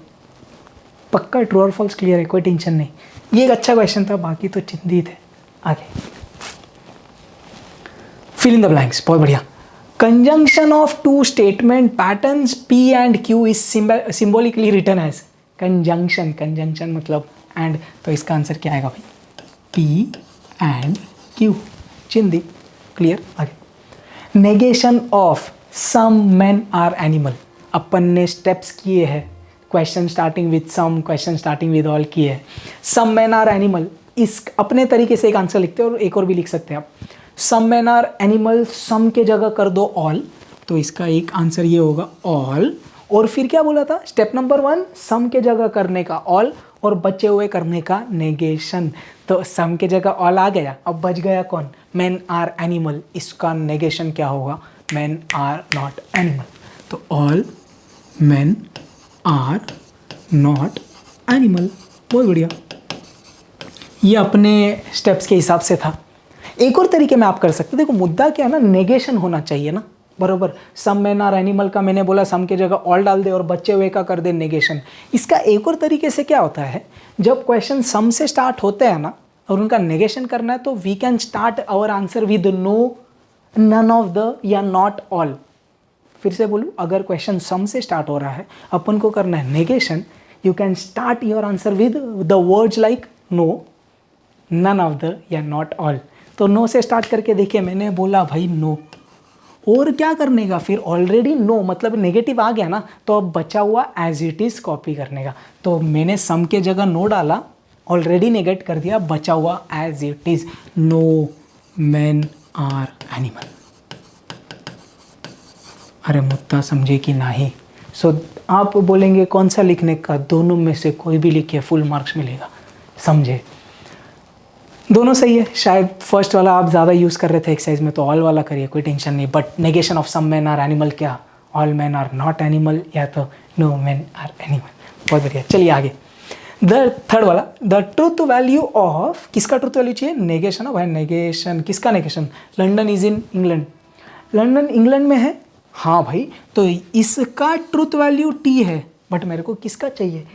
पक्का ट्रू और फॉल्स क्लियर है, कोई टेंशन नहीं। ये एक अच्छा क्वेश्चन था, बाकी तो चिंतित है। आगे, फिल इन द ब्लैंक्स। बहुत बढ़िया। Conjunction of two statement patterns P and Q is symbolically written as conjunction मतलब एंड, तो इसका आंसर क्या आएगा भाई, P एंड Q, चिंदी क्लियर। आगे, negation of some man are animal. अपन ने स्टेप्स किए हैं, question starting with some, question starting with all किए हैं। सम मैन आर एनिमल, इस अपने तरीके से एक आंसर लिखते हैं और एक और भी लिख सकते हैं आप। सम मैन आर एनिमल, सम के जगह कर दो ऑल, तो इसका एक आंसर ये होगा ऑल। और फिर क्या बोला था, स्टेप नंबर 1 सम के जगह करने का ऑल और बचे हुए करने का नेगेशन। तो सम के जगह ऑल आ गया, अब बच गया कौन, मैन आर एनिमल, इसका नेगेशन क्या होगा, मैन आर नॉट एनिमल। तो all man are not animal. बहुत बढ़िया, ये अपने स्टेप्स के हिसाब से था। एक और तरीके में आप कर सकते, देखो मुद्दा क्या है ना, नेगेशन होना चाहिए ना, बरोबर। सम मैन आर एनिमल का मैंने बोला सम के जगह ऑल डाल दे और बचे हुए का कर दे नेगेशन। इसका एक और तरीके से क्या होता है, जब क्वेश्चन सम से स्टार्ट होते हैं ना और उनका नेगेशन करना है, तो we can start our answer with no, none of the या नॉट ऑल। फिर से बोलूँ, अगर क्वेश्चन सम से स्टार्ट हो रहा है, अपन को करना है negation, you can start your answer with the words like no, none of the या नॉट ऑल। तो नो से स्टार्ट करके देखिए, मैंने बोला भाई नो, और क्या करने का, फिर ऑलरेडी नो मतलब नेगेटिव आ गया ना, तो अब बचा हुआ एज इट इज़ कॉपी करने का। तो मैंने सम के जगह नो डाला, ऑलरेडी नेगेट कर दिया, बचा हुआ as it is no man are animal. अरे मुद्दा समझे कि नहीं? सो आप बोलेंगे कौन सा लिखने का, दोनों में से कोई भी लिखिए, फुल मार्क्स मिलेगा। समझे? दोनों सही है। शायद फर्स्ट वाला आप ज़्यादा यूज़ कर रहे थे एक्सरसाइज में, तो ऑल वाला करिए, कोई टेंशन नहीं। But negation of some man are animal, क्या all man are not animal, या तो नो मैन आर एनिमल। बहुत बढ़िया, चलिए आगे। द थर्ड वाला, द ट्रूथ वैल्यू ऑफ, किसका ट्रूथ वैल्यू चाहिए? नेगेशन। भाई नेगेशन, किसका negation? London is in England, London England में है। हाँ भाई, तो इसका ट्रूथ वैल्यू टी है, बट मेरे को किसका चाहिए?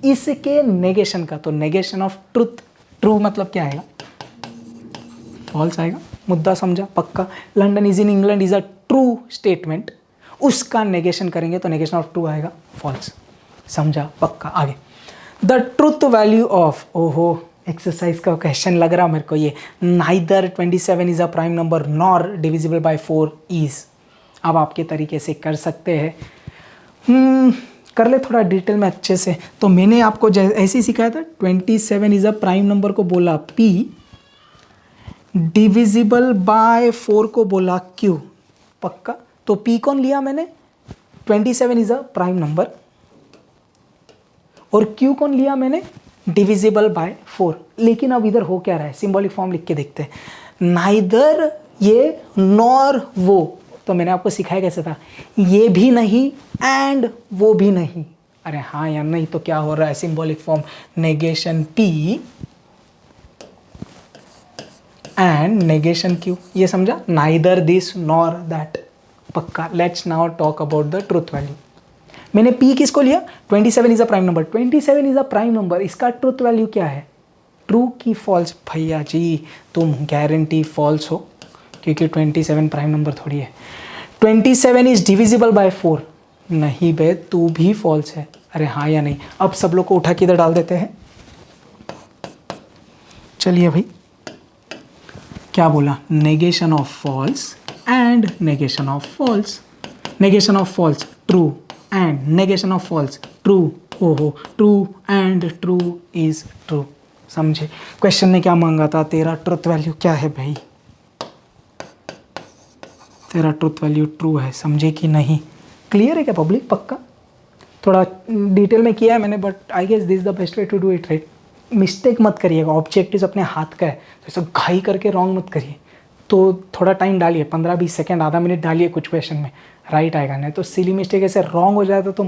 इसके नेगेशन का। तो नेगेशन ऑफ ट्रूथ, ट्रू मतलब क्या आएगा? फॉल्स आएगा। मुद्दा समझा? पक्का। London is in England is a true statement, उसका नेगेशन करेंगे तो नेगेशन ऑफ ट्रू आएगा फॉल्स। समझा? पक्का। आगे, द ट्रूथ वैल्यू ऑफ, ओहो एक्सरसाइज का क्वेश्चन लग रहा मेरे को ये, neither 27 is a prime number nor divisible by 4 is. अब आपके तरीके से कर सकते हैं, कर ले थोड़ा डिटेल में अच्छे से। तो मैंने आपको ऐसे ही सिखाया था, 27 इज अ प्राइम नंबर को बोला P, डिविजिबल बाय 4 को बोला Q। पक्का। तो P कौन लिया मैंने? 27 इज अ प्राइम नंबर, और Q कौन लिया मैंने? Divisible by 4। लेकिन अब इधर हो क्या रहा है, सिंबॉलिक फॉर्म लिख के देखते हैं। नाइदर ये नॉर वो, तो मैंने आपको सिखाया कैसे था, ये भी नहीं एंड वो भी नहीं। अरे हाँ या नहीं, तो क्या हो रहा है, symbolic form negation P and negation Q। ये समझा? Neither this nor that. पक्का। Let's now talk about the truth value. मैंने P किसको लिया? 27 is a prime number. 27 is a prime number, इसका ट्रूथ वैल्यू क्या है? ट्रू की फॉल्स? भैया जी तुम गारंटी फॉल्स हो, क्योंकि 27 प्राइम नंबर थोड़ी है। 27 इज डिविजिबल बाय 4, नहीं बे, तू भी फॉल्स है। अरे हाँ या नहीं? अब सब लोग को उठा के इधर डाल देते हैं। चलिए भाई, क्या बोला? Negation of false and negation of false. Negation of false true and negation of false true. ओहो, true and true is true. समझे? क्वेश्चन ने क्या मांगा था? तेरा ट्रुथ वैल्यू क्या है भाई? तेरा ट्रुथ वैल्यू ट्रू है। समझे कि नहीं? क्लियर है क्या पब्लिक? पक्का। थोड़ा डिटेल में किया है मैंने, but I guess this the best way to do it, right? Mistake मत करिएगा, ऑब्जेक्टिव अपने हाथ का है, तो सब घाई करके रॉन्ग मत करिए। तो थोड़ा टाइम डालिए, 15-20 सेकेंड, आधा मिनट डालिए कुछ क्वेश्चन में, राइट आएगा। नहीं तो सिली मिस्टेक ऐसे रॉन्ग हो जाए तो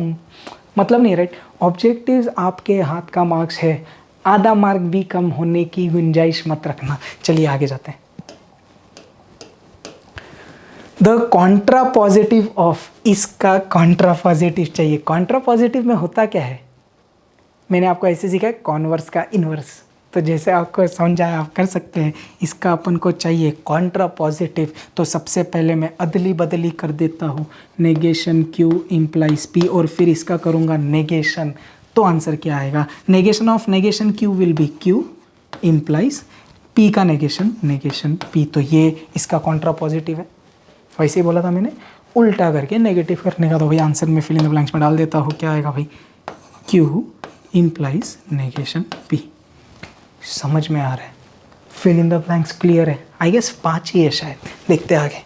मतलब नहीं, राइट? ऑब्जेक्टिव्स आपके हाथ का मार्क्स है, आधा मार्क भी कम होने की गुंजाइश मत रखना। चलिए आगे जाते हैं। द कॉन्ट्रा पॉजिटिव ऑफ, इसका कॉन्ट्रा पॉजिटिव चाहिए। कॉन्ट्रा पॉजिटिव में होता क्या है? मैंने आपको ऐसे सीखा है, कॉन्वर्स का इन्वर्स। तो जैसे आपको समझ आया आप कर सकते हैं। इसका अपन को चाहिए कॉन्ट्रा पॉजिटिव, तो सबसे पहले मैं अदली बदली कर देता हूँ, नेगेशन Q इम्प्लाइज P, और फिर इसका करूँगा नेगेशन। तो आंसर क्या आएगा? Negation of negation Q will be Q implies P का नेगेशन नेगेशन P। तो ये इसका कॉन्ट्रा पॉजिटिव है। वैसे ही बोला था मैंने, उल्टा करके नेगेटिव करने का। तो भाई आंसर में फिल इन द ब्लैंक्स में डाल देता हूँ। क्या आएगा भाई? Q implies negation P। समझ में आ रहा है? Fill in the blanks clear है? आई गेस 5 ही है शायद। देखते हैं आगे,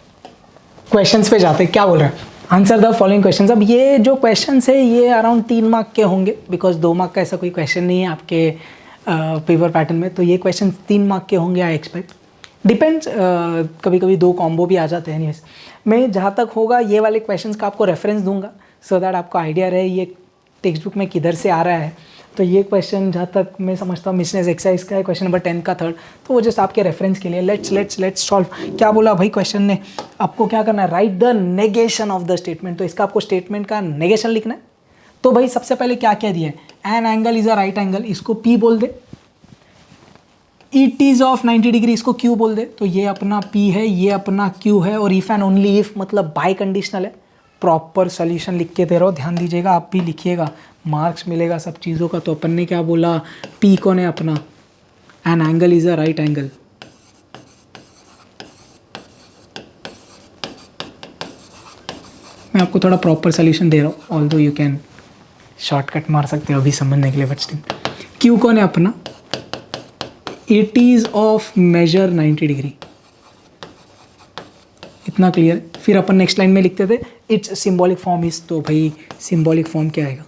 क्वेश्चंस पे जाते हैं। क्या बोल रहे हैं? Answer the following questions. अब ये जो क्वेश्चंस है ये अराउंड 3 मार्क के होंगे, बिकॉज 2 मार्क का ऐसा कोई क्वेश्चन नहीं है आपके पेपर पैटर्न में। तो ये क्वेश्चन 3 मार्क के होंगे, आई एक्सपेक्ट। डिपेंड्स, कभी कभी 2 कॉम्बो भी आ जाते हैं। एनीवेज, मैं जहाँ तक होगा ये वाले क्वेश्चंस का आपको रेफरेंस दूंगा, सो दैट आपको आइडिया रहे ये टेक्स्ट बुक में किधर से आ रहा है। तो ये क्वेश्चन जहाँ तक मैं समझता हूँ मिशनेस एक्सरसाइज का है, क्वेश्चन नंबर 10 का 3rd, तो वो जस्ट आपके रेफरेंस के लिए। Let's solve. क्या बोला भाई क्वेश्चन ने? आपको क्या करना है? Right the negation of the statement. तो इसका आपको स्टेटमेंट का नेगेशन लिखना है। तो भाई सबसे पहले क्या कह दिया है? N angle is a right angle, इसको P बोल दे। इट इज ऑफ 90 डिग्री, इसको Q बोल दे। तो ये अपना P है, ये अपना Q है, और इफ एंड ओनली इफ मतलब बाय कंडीशनल है। प्रॉपर सोल्यूशन लिख के दे रहा हूँ, ध्यान दीजिएगा, आप भी लिखिएगा, मार्क्स मिलेगा सब चीज़ों का। तो अपन ने क्या बोला? P कौन है अपना? An angle is a right angle. मैं आपको थोड़ा प्रॉपर सोल्यूशन दे रहा हूँ, ऑल्दो यू कैन शॉर्टकट मार सकते हो अभी समझने के लिए, बट स्टिल क्यू कौन है अपना, it is of measure 90 degree. इतना क्लियर है। फिर अपन नेक्स्ट लाइन में लिखते थे इट्स सिंबॉलिक फॉर्म इज, तो भाई सिंबॉलिक फॉर्म क्या आएगा,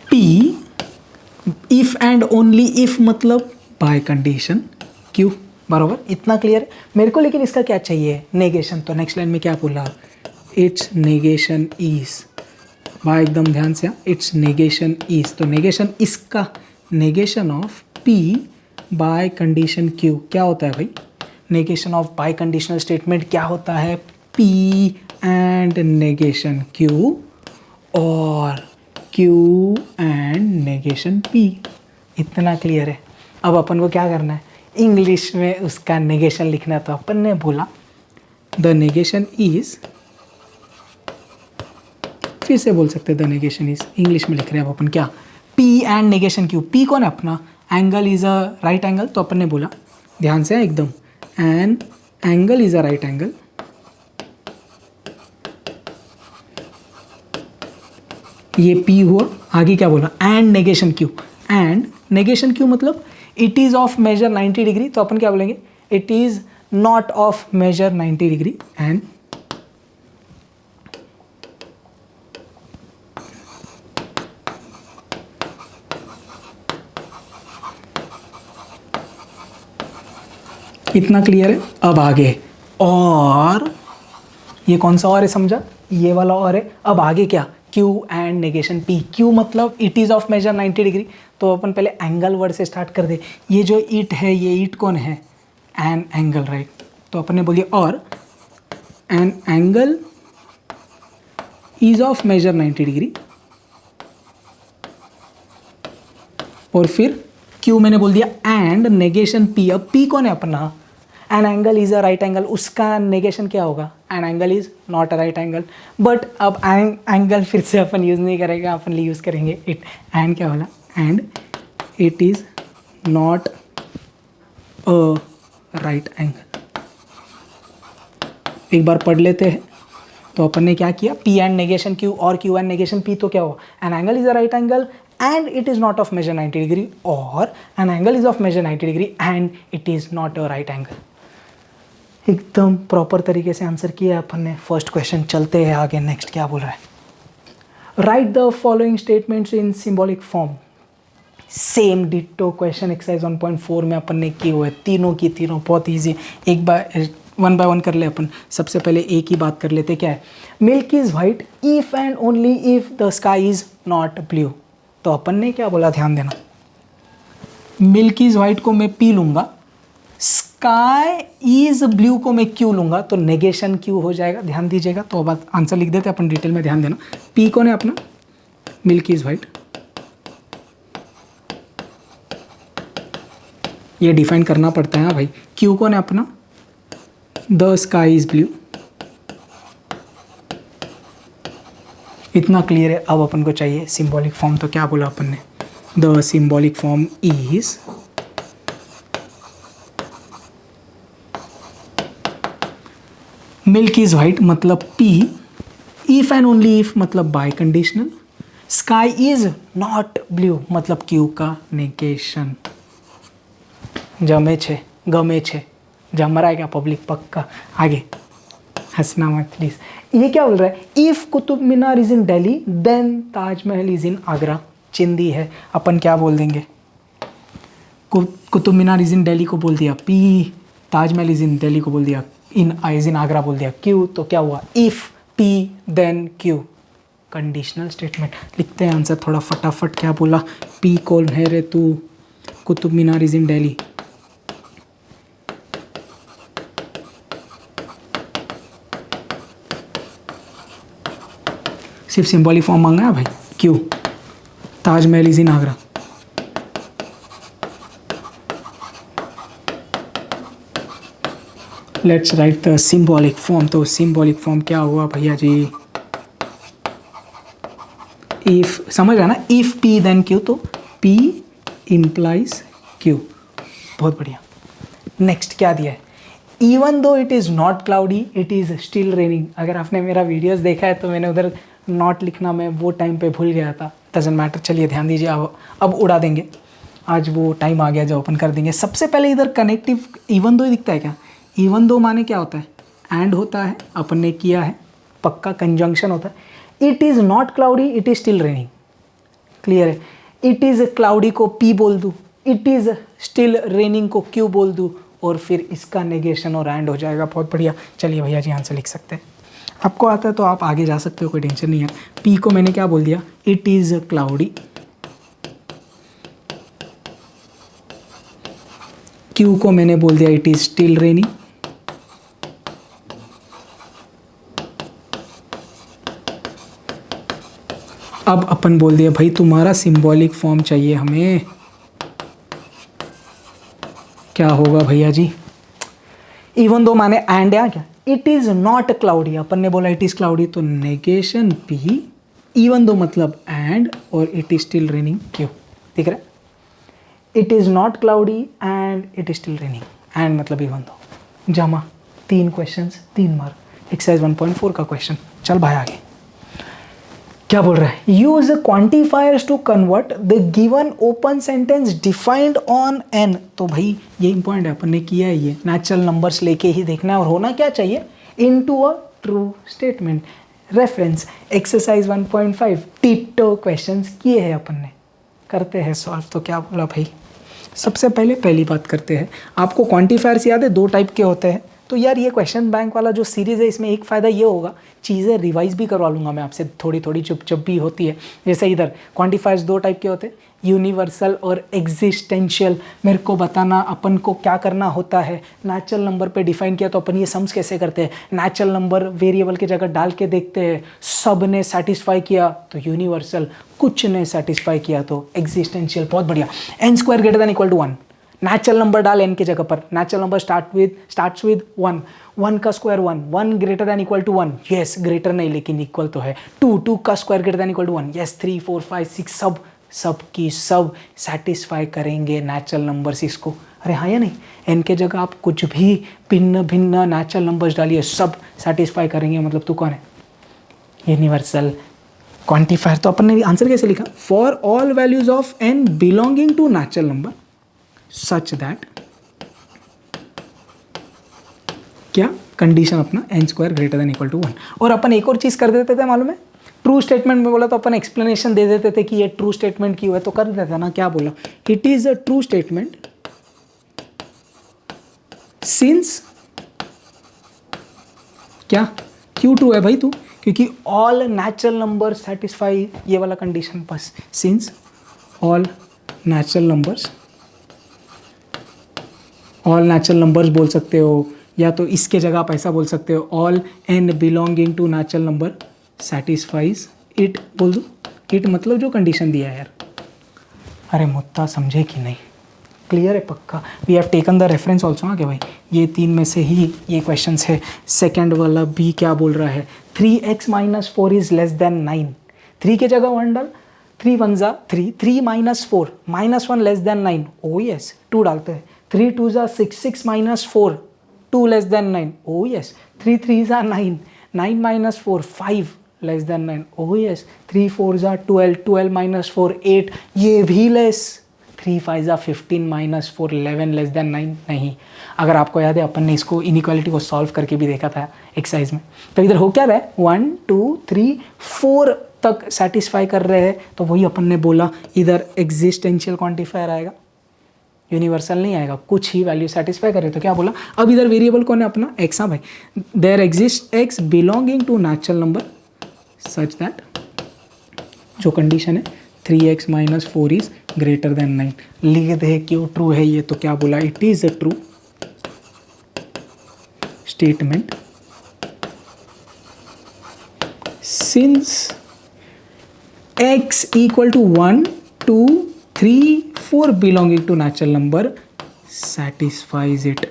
P if and only if मतलब बाय कंडीशन क्यू, बराबर। इतना क्लियर है मेरे को। लेकिन इसका क्या चाहिए, नेगेशन। तो नेक्स्ट लाइन में क्या बोला, इट्स नेगेशन इज, भाई एकदम ध्यान से, इट्स नेगेशन इज, तो नेगेशन इसका, negation of P bicondition Q क्या होता है भाई, negation of biconditional statement क्या होता है, पी एंड नेगेशन क्यू और क्यू एंड नेगेशन पी। इतना क्लियर है। अब अपन को क्या करना है, इंग्लिश में उसका नेगेशन लिखना है। तो अपन ने बोला द नेगेशन इज, फिर से बोल सकते हैं द नेगेशन इज, इंग्लिश में लिख रहे हैं अब अपन क्या, P and negation Q. P कौन है अपना, angle is a right angle. तो अपन ने बोला ध्यान से एकदम, an angle is a right angle, ये पी हुआ। आगे क्या बोला, and negation Q, and negation Q मतलब it is of measure 90 degree. तो अपन क्या बोलेंगे, it is not of measure 90 degree and इतना क्लियर है। अब आगे, और ये कौन सा और है समझा, ये वाला और है। अब आगे क्या, Q and negation P। Q मतलब it is of measure 90 degree. तो अपन पहले एंगल वर्ड से स्टार्ट कर दे। ये जो इट है, ये इट कौन है, एन एंगल, राइट। तो अपन ने बोलिए और an angle is of measure 90 degree, और फिर Q मैंने बोल दिया एंड नेगेशन P। अब P कौन है अपना, an angle is a right angle, उसका नेगेशन क्या होगा, an angle is not a right angle. But अब एंगल फिर से अपन यूज़ नहीं करेंगे, अपन यूज़ करेंगे इट। एंड क्या बोला, and it is not a right angle. एक बार पढ़ लेते हैं। तो अपन ने क्या किया, P एंड नेगेशन Q और Q एंड नेगेशन P। तो क्या हुआ, an angle is a right angle and it is not of measure 90 degree, और an angle is of measure 90 degree and it is not a right angle. एकदम प्रॉपर तरीके से आंसर किया अपन ने फर्स्ट क्वेश्चन। चलते हैं आगे, नेक्स्ट क्या बोल रहा है, right the following statements in symbolic form. Same ditto question exercise 1.4 में अपन ने किए हुए, तीनों की तीनों बहुत ईजी। एक बार वन बाय वन कर ले अपन। सबसे पहले एक ही बात कर लेते, क्या है, milk is white if and only if the sky is not blue. तो अपन ने क्या बोला, ध्यान देना, मिल्क इज़ वाइट को मैं पी लूँगा, स्काई इज ब्लू को मैं क्यू लूंगा, तो नेगेशन क्यू हो जाएगा। ध्यान दीजिएगा। तो अब आंसर लिख देते हैं अपन डिटेल में, ध्यान देना। पी कौन है अपना, मिल्क इज वाइट, ये डिफाइन करना पड़ता है भाई। क्यू कौन है अपना, द स्काई इज ब्लू। इतना क्लियर है। अब अपन को चाहिए सिंबॉलिक फॉर्म। तो क्या बोला अपन ने, the symbolic form is, milk is white मतलब P, if and only if मतलब biconditional, sky is not blue मतलब Q का नेगेशन। जमे छे गमे छे, जम रहा है क्या पब्लिक, पक्का। आगे हंसना मत प्लीज। ये क्या बोल रहा है, if Qutub Minar is in Delhi then Taj Mahal is in Agra. चिंदी है, अपन क्या बोल देंगे, कुतुब मीनार इज इन दिल्ली को बोल दिया P, Taj Mahal is in Delhi को बोल दिया इज इन आगरा बोल दिया Q। तो क्या हुआ, if P then Q, conditional statement. लिखते हैं आंसर थोड़ा फटाफट। क्या बोला, P कौन है रे तू, कुतुब मीनार इज इन दिल्ली, सिर्फ सिंबॉलिक फॉर्म मांगा है भाई। Q, Taj Mahal is in Agra. Let's write the symbolic form. तो सिंबॉलिक फॉर्म क्या हुआ भैया जी, इफ समझ रहा ना, इफ P देन Q, तो P इम्प्लाइज Q। बहुत बढ़िया। नेक्स्ट क्या दिया है, even though it is not cloudy it is still raining. अगर आपने मेरा वीडियोस देखा है तो मैंने उधर नॉट लिखना मैं वो टाइम पे भूल गया था, डजेंट मैटर। चलिए ध्यान दीजिए, अब उड़ा देंगे, आज वो टाइम आ गया जो ओपन कर देंगे। सबसे पहले इधर कनेक्टिव इवन दो दिखता है क्या, इवन दो माने क्या होता है, एंड होता है, अपन ने किया है, पक्का कंजंक्शन होता है। It is not cloudy it is still raining, clear है। इट इज़ क्लाउडी को P बोल दूँ, इट इज़ स्टिल रेनिंग को Q बोल दूँ, और फिर इसका नेगेशन और एंड हो जाएगा। बहुत बढ़िया। चलिए भैया जी आंसर लिख सकते हैं, आपको आता है तो आप आगे जा सकते हो, कोई टेंशन नहीं है। P को मैंने क्या बोल दिया, इट इज़ क्लाउडी, Q को मैंने बोल दिया इट इज़ स्टिल रेनिंग, अब अपन बोल दिया भाई तुम्हारा सिंबॉलिक फॉर्म चाहिए हमें, क्या होगा भैया जी, इवन दो माने एंड है क्या, इट इज नॉट क्लाउडी, अपन ने बोला इट इज क्लाउडी तो नेगेशन P, इवन दो मतलब एंड, और it is still raining Q। दिख रहा है, it is not cloudy and it is still raining, and मतलब इवन दो, जमा 3 क्वेश्चंस 3 मार्क, एक्सरसाइज 1.4 का क्वेश्चन। चल भाई आगे क्या बोल रहा है, use quantifiers to convert the given open sentence defined on N. तो भाई ये इंपॉर्टेंट है, अपन ने किया है ये, नेचुरल नंबर्स लेके ही देखना है, और होना क्या चाहिए, into a true statement. Reference exercise 1.5 ditto questions किए हैं अपन ने, करते हैं सॉल्व। तो क्या बोला भाई, सबसे पहले पहली बात करते हैं, आपको क्वांटिफायर्स याद है 2 टाइप के होते हैं। तो यार ये क्वेश्चन बैंक वाला जो सीरीज़ है इसमें एक फ़ायदा ये होगा, चीज़ें रिवाइज भी करवा लूँगा मैं आपसे थोड़ी थोड़ी, चुप भी होती है। जैसे इधर क्वांटिफायर्स 2 टाइप के होते हैं, यूनिवर्सल और एग्जिस्टेंशियल। मेरे को बताना अपन को क्या करना होता है, नेचुरल नंबर पे डिफाइन किया तो अपन ये सम्स कैसे करते हैं, नेचुरल नंबर वेरिएबल की जगह डाल के देखते हैं, सब ने सेटिस्फाई किया तो यूनिवर्सल, कुछ ने सेटिस्फाई किया तो एग्जिस्टेंशियल। बहुत बढ़िया। n² greater than equal to 1, natural number डाल n के जगह पर, नेचुरल नंबर स्टार्ट्स विद 1, 1 का square 1, 1 greater than equal to 1, yes greater नहीं लेकिन इक्वल तो है, 2, 2 का square greater than equal to 1, yes 3, 4, 5, 6 सब की सब सेटिस्फाई करेंगे नेचुरल नंबर्स इसको। अरे हाँ या नहीं, n के जगह आप कुछ भी भिन्न भिन्न नेचुरल नंबर्स डालिए, सब सेटिस्फाई करेंगे, मतलब तू कौन है, यूनिवर्सल। क्वांटिफायर तो अपन ने आंसर कैसे लिखा, for all values of n belonging to natural number such that, क्या कंडीशन अपना n² greater than equal to 1। और अपन एक और चीज़ कर देते थे मालूम है, ट्रू स्टेटमेंट में बोला तो अपन एक्सप्लेनेशन दे देते थे कि ये ट्रू स्टेटमेंट क्यों है, तो कर देते थे ना, क्या बोला, it is a true statement since, क्या क्यों ट्रू है भाई तू, क्योंकि ऑल नेचुरल नंबर सेटिस्फाई ये वाला कंडीशन, बस सिंस ऑल नेचुरल नंबर्स बोल सकते हो, या तो इसके जगह आप ऐसा बोल सकते हो, all n belonging to natural number satisfies it बोल दो, इट मतलब जो कंडीशन दिया है यार। अरे मुद्दा समझे कि नहीं, क्लियर है पक्का। We have taken the reference also ना, क्या भाई ये 3 में से ही ये क्वेश्चन है। सेकेंड वाला भी क्या बोल रहा है, 3x - 4 इज लेस देन 9, 3 के जगह 1 डाल, 3 1 जा 3, 3 - 4 -1 लेस देन 9, ओ यस 2 डालते हैं, 3 2 जा 6, 6 - 4 2 लेस देन 9, ओ यस, 3 3 जा 9, 9 - 4 5 लेस देन 9, ओ यस, 3 4 जा 12, 12 - 4 8, ये भी लेस, 3 5 जा 15 - 4 11 लेस देन 9 नहीं। अगर आपको याद है अपन ने इसको इनइक्वालिटी को सॉल्व करके भी देखा था एक्सरसाइज में, तो इधर हो क्या रहा है, 1 2 3 4 तक सेटिस्फाई कर रहे हैं, तो वही अपन ने बोला इधर एग्जिस्टेंशियल क्वांटिफायर आएगा, यूनिवर्सल नहीं आएगा, कुछ ही वैल्यू सेटिस्फाई कर रहे, तो क्या बोला, अब इधर वेरिएबल कौन है अपना x। हाँ भाई, there exist x belonging to natural number such that, जो कंडीशन है 3x - 4 इज ग्रेटर देन 9, लिख दे क्यों ट्रू है ये, तो क्या बोला, it is a true statement since x equal to 1 2 3 4 belonging to natural number satisfies it,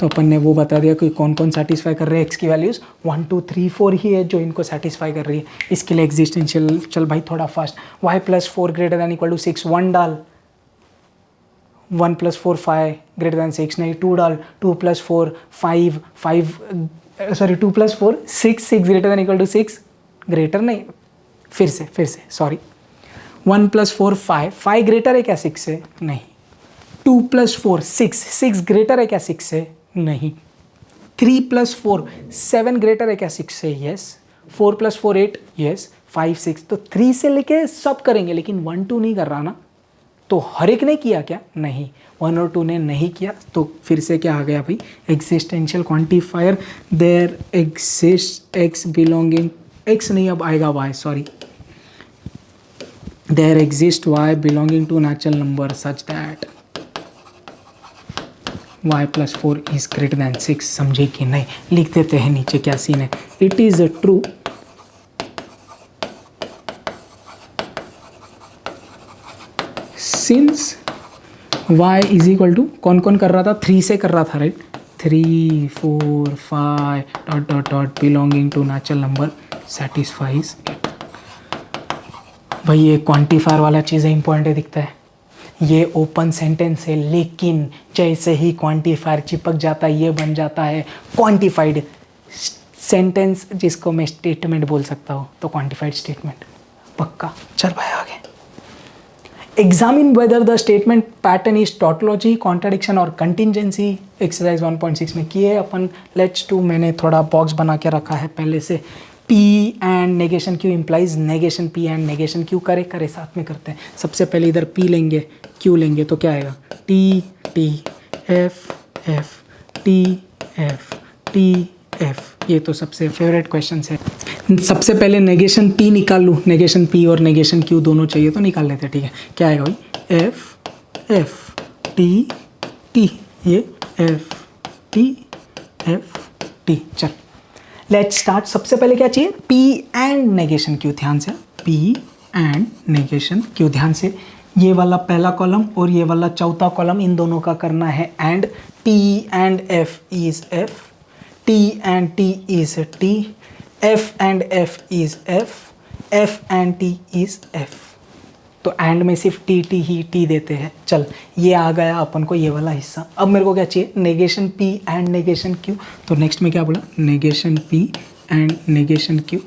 तो अपन ने वो बता दिया कि कौन कौन सेटिस्फाई कर रहे हैं, एक्स की वैल्यूज़ 1 2 3 4 ही है जो इनको सेटिस्फाई कर रही है। इसके लिए एग्जिस्टेंशियल, चल भाई थोड़ा फास्ट, y + 4 > 6 1 डाल, 1 + 4 5 > 6 नहीं 2 डाल, 2 + 4 5 2 + 4 6 6 > 6 ग्रेटर नहीं, फिर से सॉरी, 1 + 4 5 5 ग्रेटर है क्या 6 से? नहीं। 2 + 4 6 6 ग्रेटर है क्या 6 से? नहीं। 3 + 4 7 ग्रेटर है क्या 6 से? यस। 4 + 4 8 यस। 5 6 तो 3 से लेके सब करेंगे, लेकिन 1 2 नहीं कर रहा ना, तो हर एक ने किया क्या? नहीं, 1 और 2 ने नहीं किया। तो फिर से क्या आ गया भाई, existential quantifier, there exist X belonging, X नहीं अब आएगा Y, sorry, there exist Y belonging to natural number such that y + 4 is greater than 6। समझे कि नहीं? लिख देते हैं नीचे क्या सीन है। It is true since y is equal to, कौन कौन कर रहा था? 3 से कर रहा था, right? 3 4 5 ... belonging to natural number satisfies it. भाई ये क्वांटिफायर वाला चीज़ें इंपॉर्टेंट दिखता है, ये ओपन सेंटेंस है, लेकिन जैसे ही क्वांटिफायर चिपक जाता है ये बन जाता है क्वांटिफाइड सेंटेंस, जिसको मैं स्टेटमेंट बोल सकता हूँ। तो क्वांटिफाइड स्टेटमेंट पक्का। चल भाई आगे। Examine whether the statement pattern is tautology, contradiction और कंटिजेंसी। एक्सरसाइज 1.6 में किए अपन। लेट्स टू, मैंने थोड़ा बॉक्स बना के रखा है पहले से। P and negation Q implies negation P and negation Q, करे साथ में करते हैं। सबसे पहले इधर P लेंगे, Q लेंगे, तो क्या आएगा? T T F F T F T F। ये तो सबसे फेवरेट क्वेश्चन है। सबसे पहले नेगेशन P निकाल लूँ, नेगेशन P और नेगेशन Q दोनों चाहिए तो निकाल लेते हैं, ठीक है। क्या आएगा भाई? F F T T, ये F T F T। चल लेट्स स्टार्ट। सबसे पहले क्या चाहिए? P and negation Q। ध्यान से, P एंड नेगेशन Q, ध्यान से। ये वाला पहला कॉलम और ये वाला चौथा कॉलम, इन दोनों का करना है and. T and F is F, T and T is T, F and F is F, F and T is F। तो एंड में सिर्फ टी टी ही टी देते हैं। चल ये आ गया अपन को ये वाला हिस्सा। अब मेरे को क्या चाहिए? Negation P and negation Q। तो नेक्स्ट में क्या बोला? Negation P and negation Q,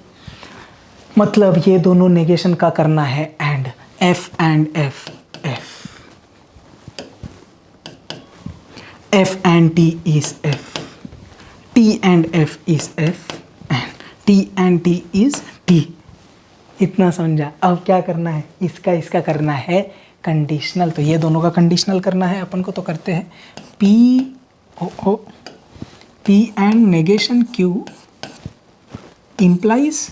मतलब ये दोनों नेगेशन का करना है and. F and F, F and T is F, T and F is F and T and T is T। इतना समझा? अब क्या करना है? इसका करना है कंडीशनल। तो ये दोनों का कंडीशनल करना है अपन को, तो करते हैं P and negation Q implies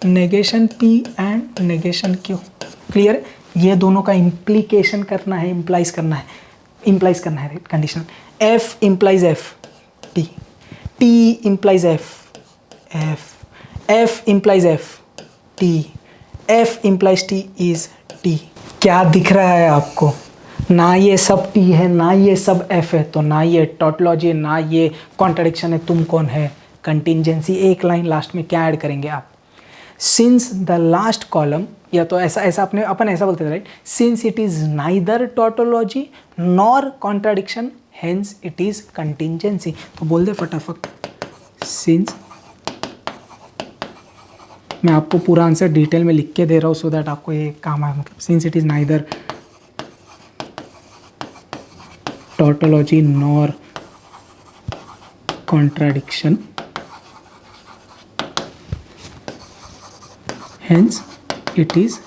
negation P and negation Q। Clear? ये दोनों का इम्प्लीकेशन करना है, इम्प्लाइज करना है right, conditional. F implies F, T implies F implies F, T, F implies T is T। क्या दिख रहा है आपको? ना ये सब T है, ना ये सब F है, तो ना ये टॉटोलॉजी, ना ये कॉन्ट्रडिक्शन है। तुम कौन है? कंटिजेंसी। एक लाइन लास्ट में क्या ऐड करेंगे आप? सिंस द लास्ट कॉलम, या तो ऐसा अपन ऐसा बोलते थे right, since it is neither tautology nor contradiction hence it is contingency. तो बोल दे फटाफट, सिंस, मैं आपको पूरा आंसर डिटेल में लिख के दे रहा हूँ सो दैट आपको ये काम आए। मतलब since it is neither tautology nor contradiction hence it is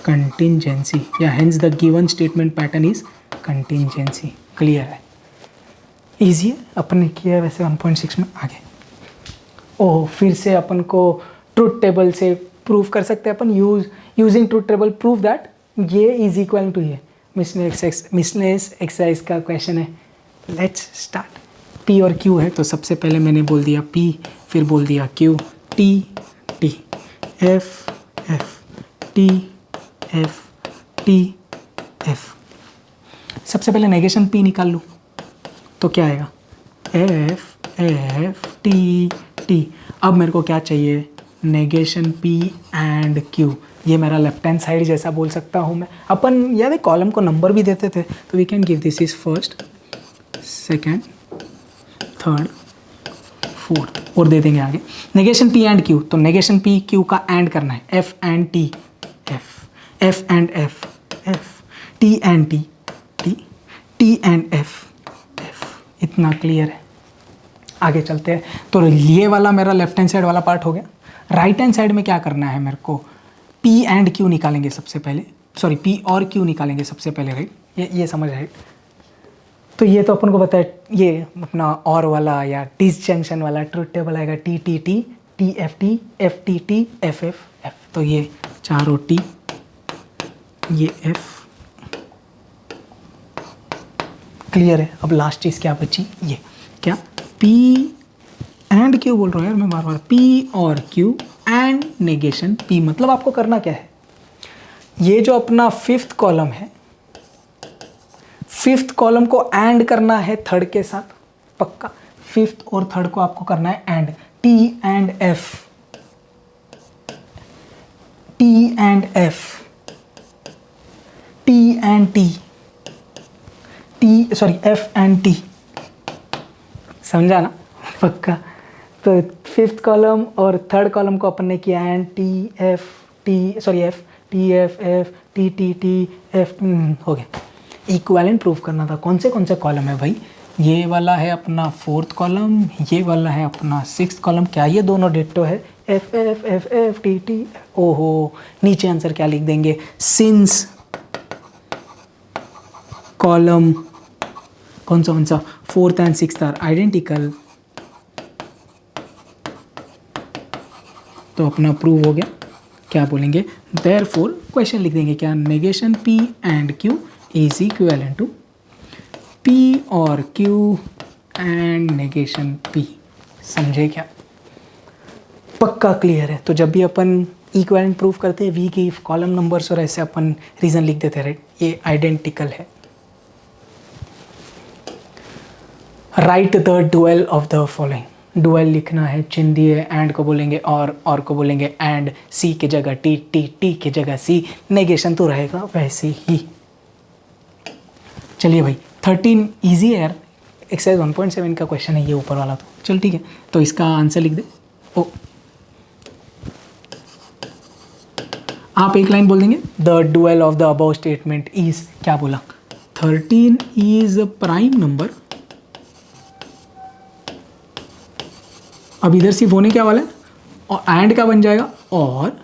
contingency, या hence the given statement pattern is contingency. Clear है? इजी है, अपन ने किया है वैसे 1.6 में। आगे ओह, फिर से अपन को ट्रूथ टेबल से प्रूव कर सकते हैं अपन। Using truth table prove that ये इज इक्वल टू ये। मिसलेनियस एक्सरसाइज का क्वेश्चन है। Let's start. P और Q है, तो सबसे पहले मैंने बोल दिया P, फिर बोल दिया Q, T T F F T F T F। सबसे पहले नेगेशन P निकाल लूँ तो क्या आएगा? टी। अब मेरे को क्या चाहिए, नेगेशन P एंड Q। ये मेरा लेफ्ट हैंड साइड जैसा बोल सकता हूँ मैं। अपन याद है कॉलम को नंबर भी देते थे, तो we can give this is first, second, third, fourth, और दे देंगे आगे नेगेशन P एंड Q। तो नेगेशन P Q का एंड करना है, F and T, F and F, T and T, T and F। इतना क्लियर है। आगे चलते हैं। तो ये वाला मेरा लेफ्ट हैंड साइड वाला पार्ट हो गया। राइट हैंड साइड में क्या करना है मेरे को, P एंड Q निकालेंगे सबसे पहले, सॉरी P और Q निकालेंगे सबसे पहले, राइट। ये समझ राइट। तो ये तो अपन को पता है, ये अपना और वाला या डिसजंक्शन वाला ट्रुथ टेबल आएगा, T T T, T F T, F T T, F F F। तो ये चारों T, ये F, क्लियर है। अब लास्ट चीज़ क्या बची, ये क्या, P एंड Q बोल रहा हूँ यार मैं बार बार, P और Q एंड नेगेशन P। मतलब आपको करना क्या है, ये जो अपना फिफ्थ कॉलम है, फिफ्थ कॉलम को एंड करना है थर्ड के साथ, पक्का। फिफ्थ और थर्ड को आपको करना है and, T and F, T and F, T and T, F and T, समझा ना, पक्का। तो फिफ्थ कॉलम और थर्ड कॉलम को अपन ने किया and, F T F F T T T F, हो गया। इक्विवेलेंट प्रूफ करना था। कौन से कॉलम है भाई, ये वाला है अपना फोर्थ कॉलम, ये वाला है अपना सिक्स्थ कॉलम। क्या ये दोनों डिट्टो है, F F F F T T। ओहो, नीचे आंसर क्या लिख देंगे, सिंस कॉलम कौन सा fourth and sixth are identical, तो अपना प्रूव हो गया। क्या बोलेंगे, देयरफॉर क्वेश्चन लिख देंगे क्या, negation P and Q is equivalent to P और Q एंड नेगेशन P। समझे क्या, पक्का क्लियर है। तो जब भी अपन इक्विवेलेंट प्रूफ करते हैं, वी गिव कॉलम नंबर्स और ऐसे अपन रीजन लिख देते हैं, राइट। ये आइडेंटिकल है। Right the dual of the following. Dual लिखना है, चिन्ह दिए, एंड को बोलेंगे और को बोलेंगे एंड, सी की जगह टी, टी की जगह सी, नेगेशन तो रहेगा वैसे ही। चलिए भाई, 13 इजी है यार, एक्सरसाइज 1.7 का क्वेश्चन है ये ऊपर वाला। तो चल ठीक है, तो इसका आंसर लिख दे। ओ, आप एक लाइन बोल देंगे, the dual of the above statement is, क्या बोला, 13 इज प्राइम नंबर। अब इधर सिर्फ होने क्या वाला है, और एंड का बन जाएगा, और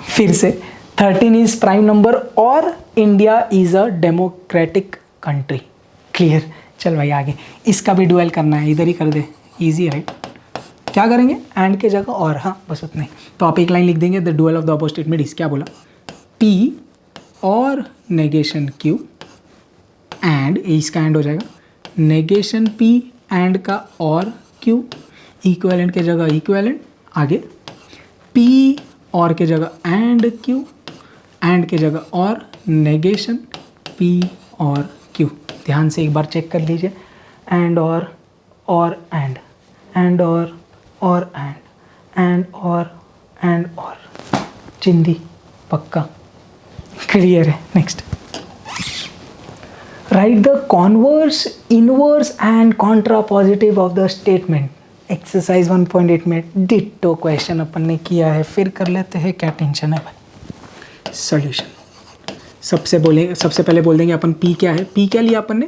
फिर से 13 इज प्राइम नंबर और India is a democratic country. Clear. चल भाई आगे, इसका भी डुअल करना है, इधर ही कर दे, इजी है राइट। क्या करेंगे, एंड के जगह और, हाँ बस उतना ही। तो आप एक लाइन लिख देंगे, the dual of the above statement is, क्या बोला, P और नेगेशन Q एंड, इसका एंड हो जाएगा, नेगेशन P एंड का और Q, इक्विवेलेंट के जगह इक्विवेलेंट, आगे P और के जगह एंड Q, एंड के जगह और, नेगेशन P और Q। ध्यान से एक बार चेक कर लीजिए, एंड और एंड, एंड और एंड, एंड और चिंदी, पक्का क्लियर है। Next, right the converse, inverse and contrapositive of the statement. Exercise 1.8 में डिट्टो क्वेश्चन अपन ने किया है, फिर कर लेते हैं, क्या टेंशन है भाई। सॉल्यूशन सबसे पहले बोल देंगे अपन P क्या है। P क्या लिया अपन ने,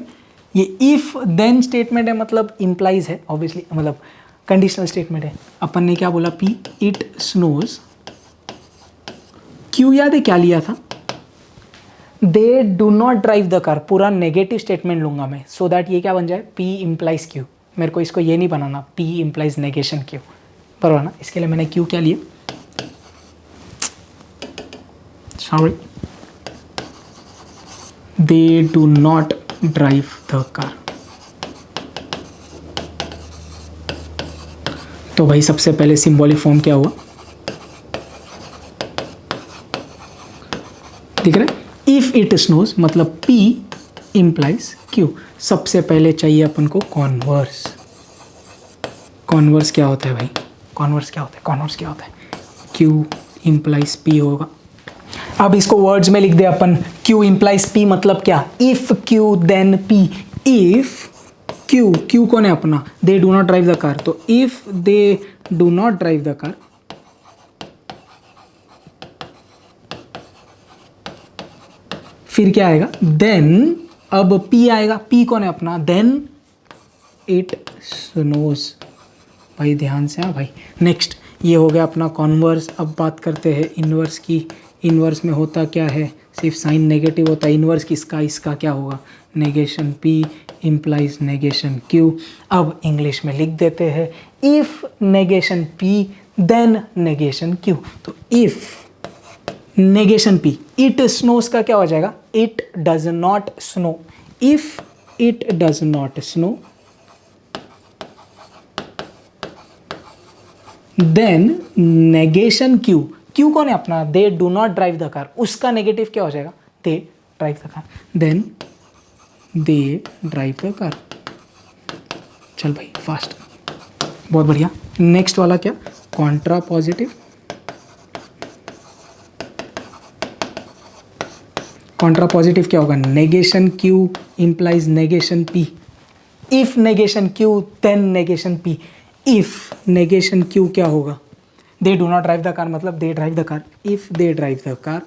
ये इफ देन स्टेटमेंट है, मतलब इम्प्लाइज है ऑब्वियसली, मतलब कंडीशनल स्टेटमेंट है। अपन ने क्या बोला, P इट स्नोज। Q याद है क्या लिया था, दे do not drive the car. पूरा नेगेटिव स्टेटमेंट लूंगा मैं, सो दैट ये क्या बन जाए, P इम्प्लाइज Q। मेरे को इसको ये नहीं बनाना, P इम्प्लाइज नेगेशन Q, बराबर ना। इसके लिए मैंने Q क्या लिया, sorry, they do not drive the car. तो भाई सबसे पहले सिंबॉलिक फॉर्म क्या हुआ, दिख रहा है, इफ इट स्नोज मतलब P इम्प्लाइज Q। सबसे पहले चाहिए अपन को कॉन्वर्स। कॉन्वर्स क्या होता है भाई? कॉन्वर्स क्या होता है? Q इम्प्लाइज P होगा। अब इसको वर्ड्स में लिख दे अपन। Q इम्प्लाइज P मतलब क्या? If Q then P। If Q कौन है अपना? They do not drive the car, तो if they do not drive the car, फिर क्या आएगा? देन अब P आएगा। P कौन है अपना? Then it snows. भाई ध्यान से, हाँ भाई। नेक्स्ट ये हो गया अपना कॉन्वर्स। अब बात करते हैं इन्वर्स की। इन्वर्स में होता क्या है? सिर्फ साइन नेगेटिव होता है। इन्वर्स किसका? इसका क्या होगा? Negation P implies negation Q। अब इंग्लिश में लिख देते हैं if negation P then negation Q। तो if negation P, it snows का क्या हो जाएगा? It does not snow. If it does not snow then negation Q। Q कौन है अपना? They do not drive the car, उसका नेगेटिव क्या हो जाएगा? They drive the car. Then they drive the car. चल भाई फास्ट, बहुत बढ़िया। नेक्स्ट वाला क्या? Contra positive. कॉन्ट्रा पॉजिटिव क्या होगा? Negation Q implies negation P। If negation Q then negation P। If negation Q क्या होगा? They do not drive the car मतलब they drive the car. If they drive the car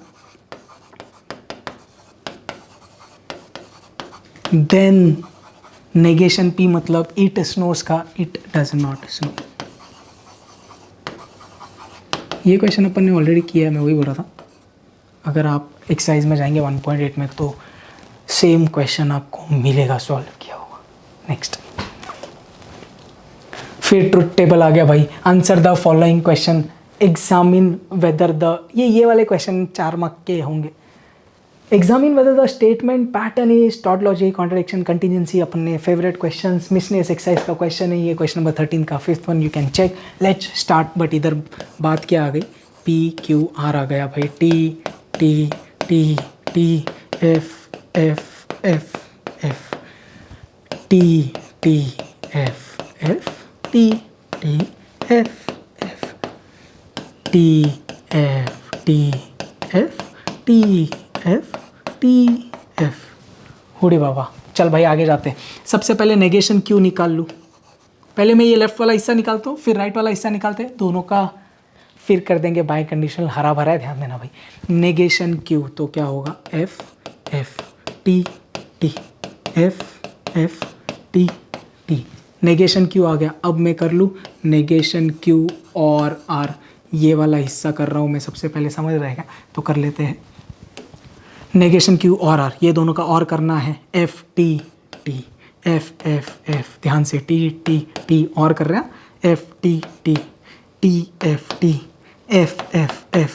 then negation P मतलब इट स्नोज का इट डज नॉट स्नो। ये क्वेश्चन अपन ने ऑलरेडी किया है, मैं वही बोल रहा था। अगर आप एक्सरसाइज में जाएंगे 1.8 में तो सेम क्वेश्चन आपको मिलेगा सॉल्व किया हुआ। नेक्स्ट फिर ट्रुथ टेबल आ गया भाई। Answer the following question, examine whether the, ये वाले क्वेश्चन 4 मार्क के होंगे। Examine whether the statement pattern is tautology, contradiction, contingency अपने फेवरेट क्वेश्चन। मिसनेस एक्सरसाइज का क्वेश्चन है ये, क्वेश्चन नंबर 13 का 5th one. You can check. Let's start. But इधर बात क्या आ गई? P Q R आ गया भाई। T T T T F F F F T T F F T T F F T F T F T F T F। होड़े बाबा। चल भाई आगे जाते हैं। सबसे पहले नेगेशन Q निकाल लूँ। पहले मैं ये लेफ्ट वाला हिस्सा निकालता हूँ, फिर राइट वाला हिस्सा निकालते हैं, दोनों का फिर कर देंगे बाय कंडीशनल। हरा भरा है, ध्यान देना भाई। नेगेशन Q तो क्या होगा? F F T T F F T T। Negation Q आ गया। अब मैं कर लूँ नेगेशन Q और R। ये वाला हिस्सा कर रहा हूँ मैं, सबसे पहले समझ रहेगा तो कर लेते हैं। नेगेशन Q और R, ये दोनों का और करना है। F T T F F F, ध्यान से T T T और कर रहे हैं। F T T T F T F F F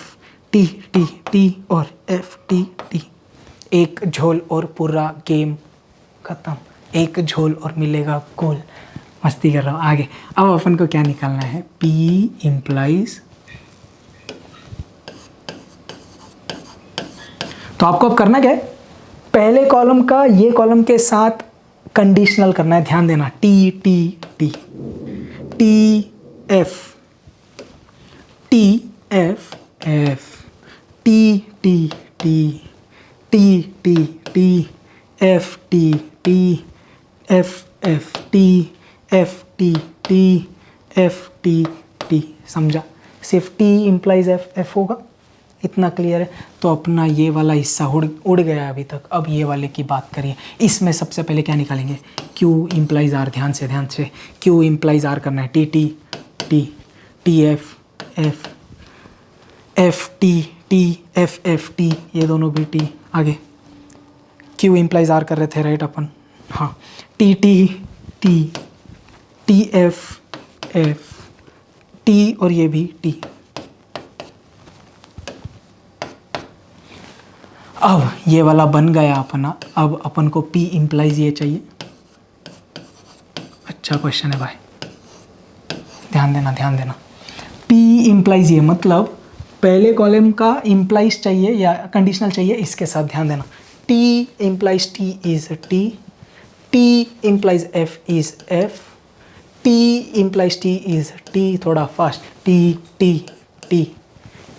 T T T और F T T। एक झोल और पूरा गेम खत्म। एक झोल और मिलेगा गोल। मस्ती कर रहा हूँ। आगे अब अपन को क्या निकालना है? P implies. तो आपको अब करना क्या है? पहले कॉलम का ये कॉलम के साथ कंडीशनल करना है, ध्यान देना। T T T T F T F F T T T T T T F T T F F T F T T F T T। समझा? सिर्फ T इम्प्लाइज F F होगा, इतना क्लियर है। तो अपना ये वाला हिस्सा उड़ गया अभी तक। अब ये वाले की बात करिए। इसमें सबसे पहले क्या निकालेंगे? Q implies R। ध्यान से Q इम्प्लाइज R करना है। T T T T F F F T T F F T, ये दोनों भी T। आगे Q इम्प्लाइज R कर रहे थे राइट अपन? हाँ। T T T T F F T और ये भी T। अब ये वाला बन गया अपना। अब अपन को P इम्प्लाइज ये चाहिए। अच्छा क्वेश्चन है भाई, ध्यान देना। P इम्प्लाइज ये मतलब पहले कॉलम का इम्प्लाइज चाहिए या कंडीशनल चाहिए, इसके साथ ध्यान देना। T implies T is T, T implies F is F, T implies T is T, थोड़ा fast, T T T,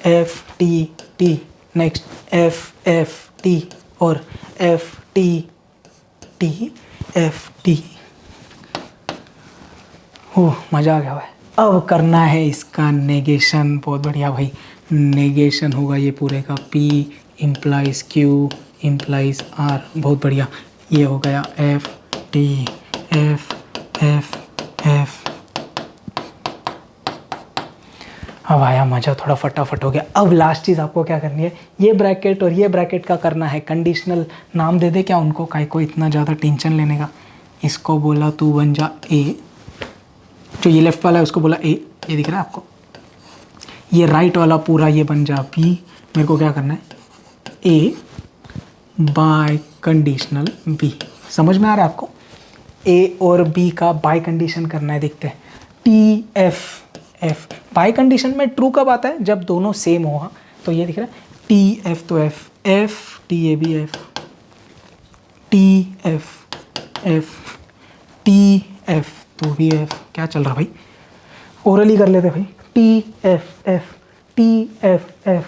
F T T, next F F T और F T T F T. ओह मज़ा आ गया भाई। अब करना है इसका नेगेशन। बहुत बढ़िया भाई, नेगेशन होगा ये पूरे का। P implies Q implies R, बहुत बढ़िया। ये हो गया F T F F F। अब आया मज़ा, थोड़ा फटाफट हो गया। अब लास्ट चीज़ आपको क्या करनी है, ये ब्रैकेट और ये ब्रैकेट का करना है कंडीशनल। नाम दे दे क्या उनको, काय को इतना ज़्यादा टेंशन लेने का। इसको बोला तू बन जा A, जो ये लेफ्ट वाला है उसको बोला A, ये दिख रहा है आपको। ये राइट वाला पूरा ये बन जा B। मेरे को क्या करना है, A बाय कंडीशनल B। समझ में आ रहा है आपको, A और B का बाय कंडीशन करना है। देखते हैं T F F bicondition में ट्रू कब आता है, जब दोनों सेम होगा। तो ये दिख रहा है T F, तो F F T A B F, T F F T F तो भी F। क्या चल रहा भाई, ओरली कर लेते भाई। T F F T F F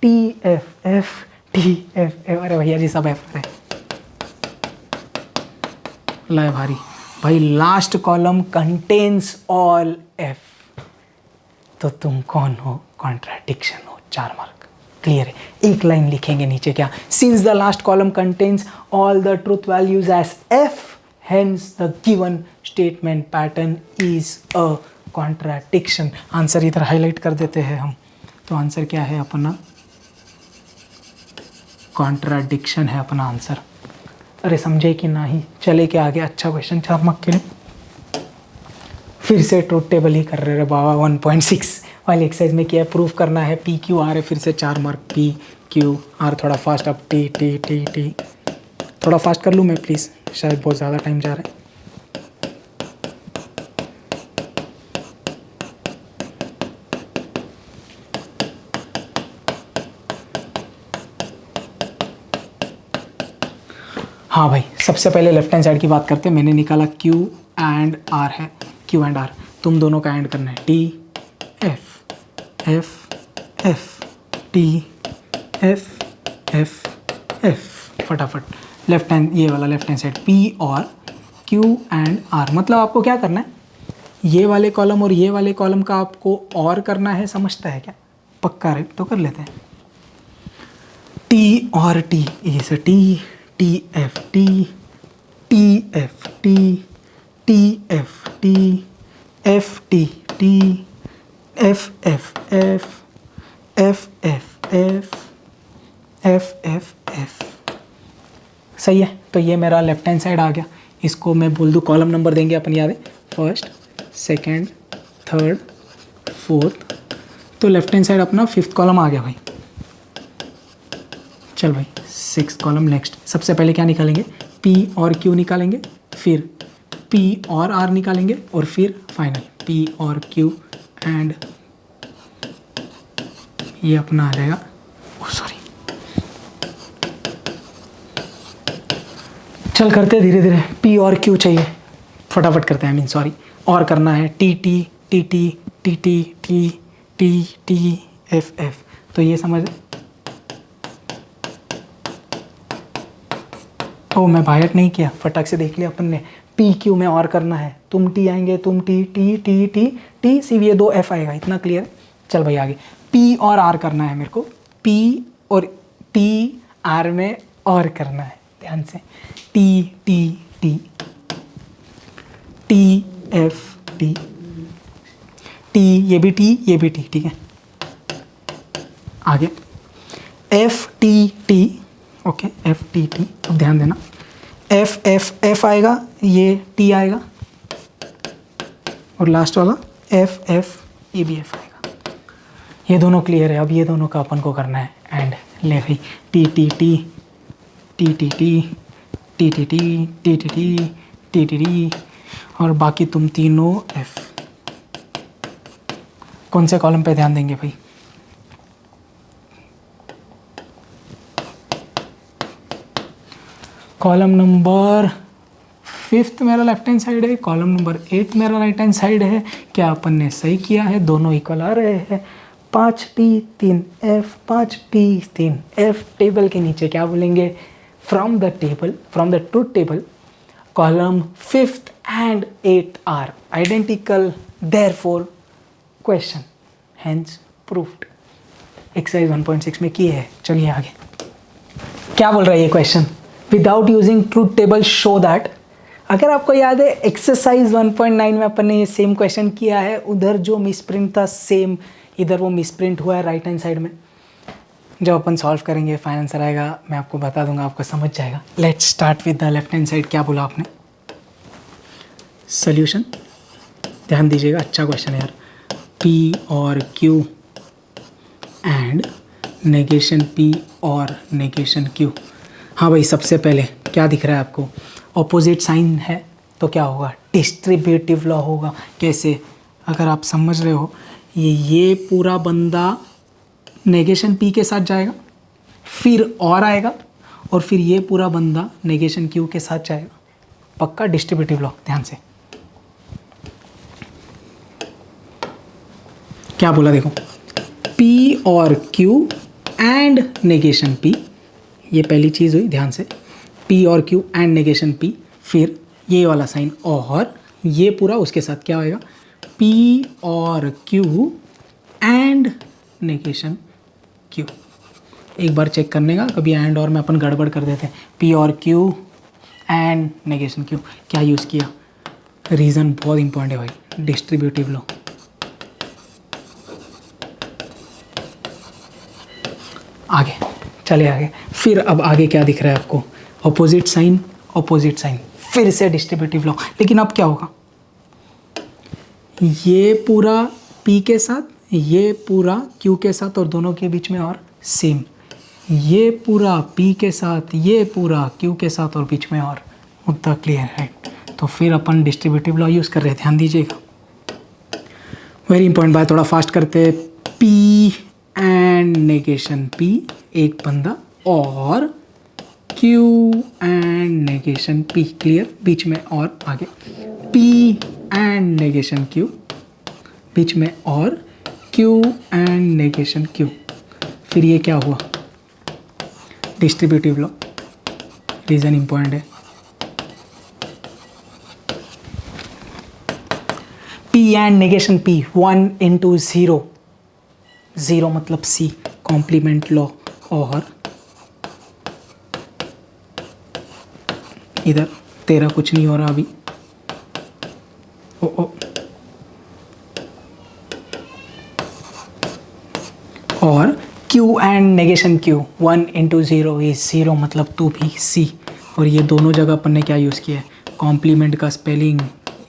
T F F T F F। अरे भैया जी सब F है, लाए भारी भाई। Last column contains all F, तो तुम कौन हो, कॉन्ट्राडिक्शन हो, 4 मार्क। क्लियर है, एक लाइन लिखेंगे नीचे क्या, since the last column contains all the truth values as F, hence the given statement pattern is a contradiction। Answer इधर हाईलाइट कर देते हैं हम। तो आंसर क्या है अपना, कॉन्ट्राडिक्शन है अपना आंसर। अरे समझे कि नहीं, चले के आगे। अच्छा क्वेश्चन 4 मार्क के लिए। फिर से ट्रूथ टेबल ही कर रहे बाबा। 1.6 वाली एक्सरसाइज में क्या प्रूफ करना है, पी क्यू आर है, फिर से 4 मार्क। पी क्यू आर, थोड़ा फास्ट। अब टी टी टी टी, थोड़ा फास्ट कर लूँ मैं प्लीज़, शायद बहुत ज़्यादा टाइम जा रहा है। हाँ भाई, सबसे पहले लेफ्ट हैंड साइड की बात करते हैं। मैंने निकाला Q एंड R है, Q एंड R। तुम दोनों का एंड करना है, T F F F T F F F। फटाफट लेफ्ट हैंड, ये वाला लेफ्ट हैंड साइड P और Q एंड R। मतलब आपको क्या करना है, ये वाले कॉलम और ये वाले कॉलम का आपको और करना है। समझता है क्या, पक्का है तो कर लेते हैं। T और T is T T F T T F T T F T F T T F F F F F F F F F। सही है, तो ये मेरा लेफ्ट हैंड साइड आ गया। इसको मैं बोल दूँ, कॉलम नंबर देंगे अपन याद है, फर्स्ट सेकेंड थर्ड फोर्थ। तो लेफ्ट हैंड साइड अपना 5th कॉलम आ गया भाई। चल भाई 6th कॉलम नेक्स्ट। सबसे पहले क्या निकालेंगे, P और Q निकालेंगे, फिर P और R निकालेंगे, और फिर फाइनल P और Q एंड ये अपना आ जाएगा। सॉरी, चल करते धीरे धीरे। P और Q चाहिए, फटाफट करते हैं। आई मीन सॉरी, और करना है T T T T T T T T T F F। तो ये समझ, ओ मैं वायलेट नहीं किया, फटाक से देख लिया अपन ने। P Q में और करना है, तुम T आएंगे, तुम T T T T T, सिर्फ ये 2 F आएगा। इतना क्लियर है। चल भाई आगे, P और R करना है मेरे को। P और T R में और करना है, ध्यान से। T T T T F T T, ये भी T ये भी T, ठीक है। आगे F T T, okay F T T। अब ध्यान देना, F F F आएगा, ये T आएगा, और लास्ट वाला F F, ये भी F आएगा। ये दोनों क्लियर है। अब ये दोनों का अपन को करना है एंड। ले भाई T T T T T T T T T T T T T T T, और बाकी तुम तीनों F। कौन से कॉलम पे ध्यान देंगे भाई, कॉलम नंबर 5 मेरा लेफ्ट हैंड साइड है, कॉलम नंबर 8 मेरा राइट हैंड साइड है। क्या अपन ने सही किया है? दोनों इक्वल आ रहे हैं। 5T 3F 5T 3F। Table के नीचे क्या बोलेंगे? From the truth table column 5th and 8th are identical, therefore question hence proved. Exercise 1.6 में किए है। चलिए आगे क्या बोल रहा है ये question? Without using truth table show that. अगर आपको याद है एक्सरसाइज 1.9 में अपन ने ये सेम क्वेश्चन किया है, उधर जो मिसप्रिंट था सेम इधर वो मिसप्रिंट हुआ है राइट हैंड साइड में। जब अपन सॉल्व करेंगे फाइनल आंसर आएगा, मैं आपको बता दूंगा, आपको समझ जाएगा। Let's start with the left hand side. क्या बोला आपने? सॉल्यूशन ध्यान दीजिएगा, अच्छा क्वेश्चन है यार। P और Q एंड नेगेशन P और नेगेशन Q। हाँ भाई, सबसे पहले क्या दिख रहा है आपको? ऑपोजिट साइन है तो क्या होगा? डिस्ट्रीब्यूटिव लॉ होगा। कैसे? अगर आप समझ रहे हो, ये पूरा बंदा नेगेशन P के साथ जाएगा, फिर और आएगा, और फिर ये पूरा बंदा नेगेशन Q के साथ जाएगा। पक्का डिस्ट्रीब्यूटिव लॉ। ध्यान से क्या बोला देखो, P और Q एंड नेगेशन P, ये पहली चीज़ हुई। ध्यान से, P और Q एंड नेगेशन P, फिर ये वाला साइन और ये पूरा उसके साथ क्या होएगा? P और Q एंड नेगेशन Q। एक बार चेक करने का, कभी एंड और में अपन गड़बड़ कर देते हैं। P और Q एंड नेगेशन Q, क्या यूज़ किया? रीज़न बहुत इंपॉर्टेंट है भाई, डिस्ट्रीब्यूटिव लॉ। आगे चले आगे, फिर अब आगे क्या दिख रहा है आपको? ऑपोजिट साइन, फिर से डिस्ट्रीब्यूटिव लॉ। लेकिन अब क्या होगा? ये पूरा P के साथ, ये पूरा Q के साथ, और दोनों के बीच में और सेम, ये पूरा P के साथ, ये पूरा Q के साथ, और बीच में और। मुद्दा क्लियर है? तो फिर अपन डिस्ट्रीब्यूटिव लॉ यूज़ कर रहे हैं। ध्यान दीजिएगा, वेरी इंपॉर्टेंट बात। थोड़ा फास्ट करते हैं। P एंड नेगेशन P एक बंदा, और Q and negation P, clear? बीच में और आगे P एंड नेगेशन Q, बीच में और Q एंड नेगेशन Q। फिर ये क्या हुआ? Distributive law. रीज़न इंपॉर्टेंट है। P and negation P 1 into 0, 0 मतलब C, कॉम्प्लीमेंट लॉ। और इधर तेरा कुछ नहीं हो रहा अभी। ओ और Q and negation Q 1 into 0 is 0 मतलब 2 भी C। और ये दोनों जगह अपन ने क्या यूज़ किया है? कॉम्प्लीमेंट का स्पेलिंग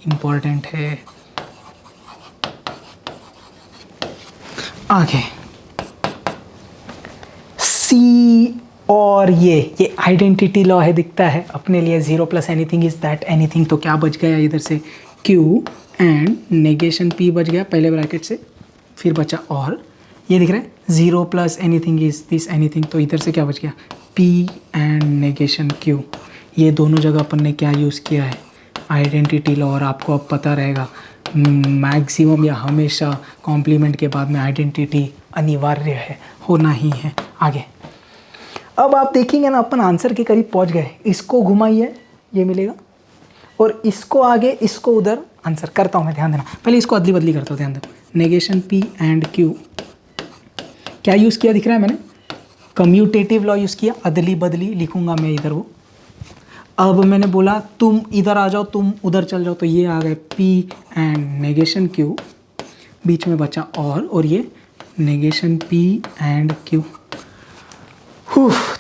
इम्पॉर्टेंट है। आगे C और ये आइडेंटिटी लॉ है, दिखता है अपने लिए। 0 + एनीथिंग इज दैट एनीथिंग। तो क्या बच गया इधर से? Q एंड नेगेशन P बच गया पहले ब्रैकेट से, फिर बचा और ये दिख रहा है 0 + एनीथिंग इज दिस एनीथिंग। तो इधर से क्या बच गया? P and negation Q। ये दोनों जगह अपन ने क्या यूज़ किया है? Identity law. और आपको अब पता रहेगा, मैक्सिमम या हमेशा कॉम्प्लीमेंट के बाद में आइडेंटिटी अनिवार्य है, होना ही है। आगे अब आप देखेंगे ना, अपन आंसर के करीब पहुंच गए। इसको घुमाइए, ये मिलेगा, और इसको आगे, इसको उधर। आंसर करता हूँ मैं, ध्यान देना। पहले इसको अदली बदली करता हूँ, ध्यान देना। नेगेशन P एंड Q क्या यूज़ किया दिख रहा है मैंने? कम्यूटेटिव लॉ यूज़ किया। अदली बदली लिखूंगा मैं इधर वो। अब मैंने बोला तुम इधर आ जाओ, तुम उधर चल जाओ, तो ये आ गए P एंड नेगेशन Q, बीच में बचा और ये नेगेशन P एंड Q।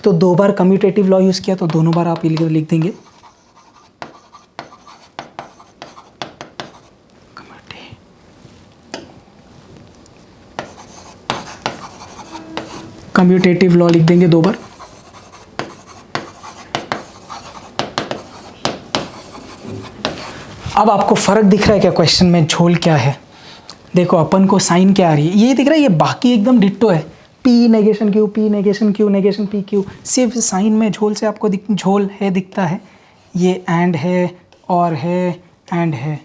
तो 2 बार कम्यूटेटिव लॉ यूज़ किया, तो दोनों बार आप लिख देंगे। कम्यूटेटिव लॉ लिख देंगे 2 बार। अब आपको फ़र्क दिख रहा है क्या क्वेश्चन में? झोल क्या है देखो, अपन को साइन क्या आ रही है, ये दिख रहा है, ये बाकी एकदम डिट्टो है। P negation Q, P negation Q, negation P Q, सिर्फ साइन में झोल से आपको झोल है दिखता है, ये एंड है और है एंड है,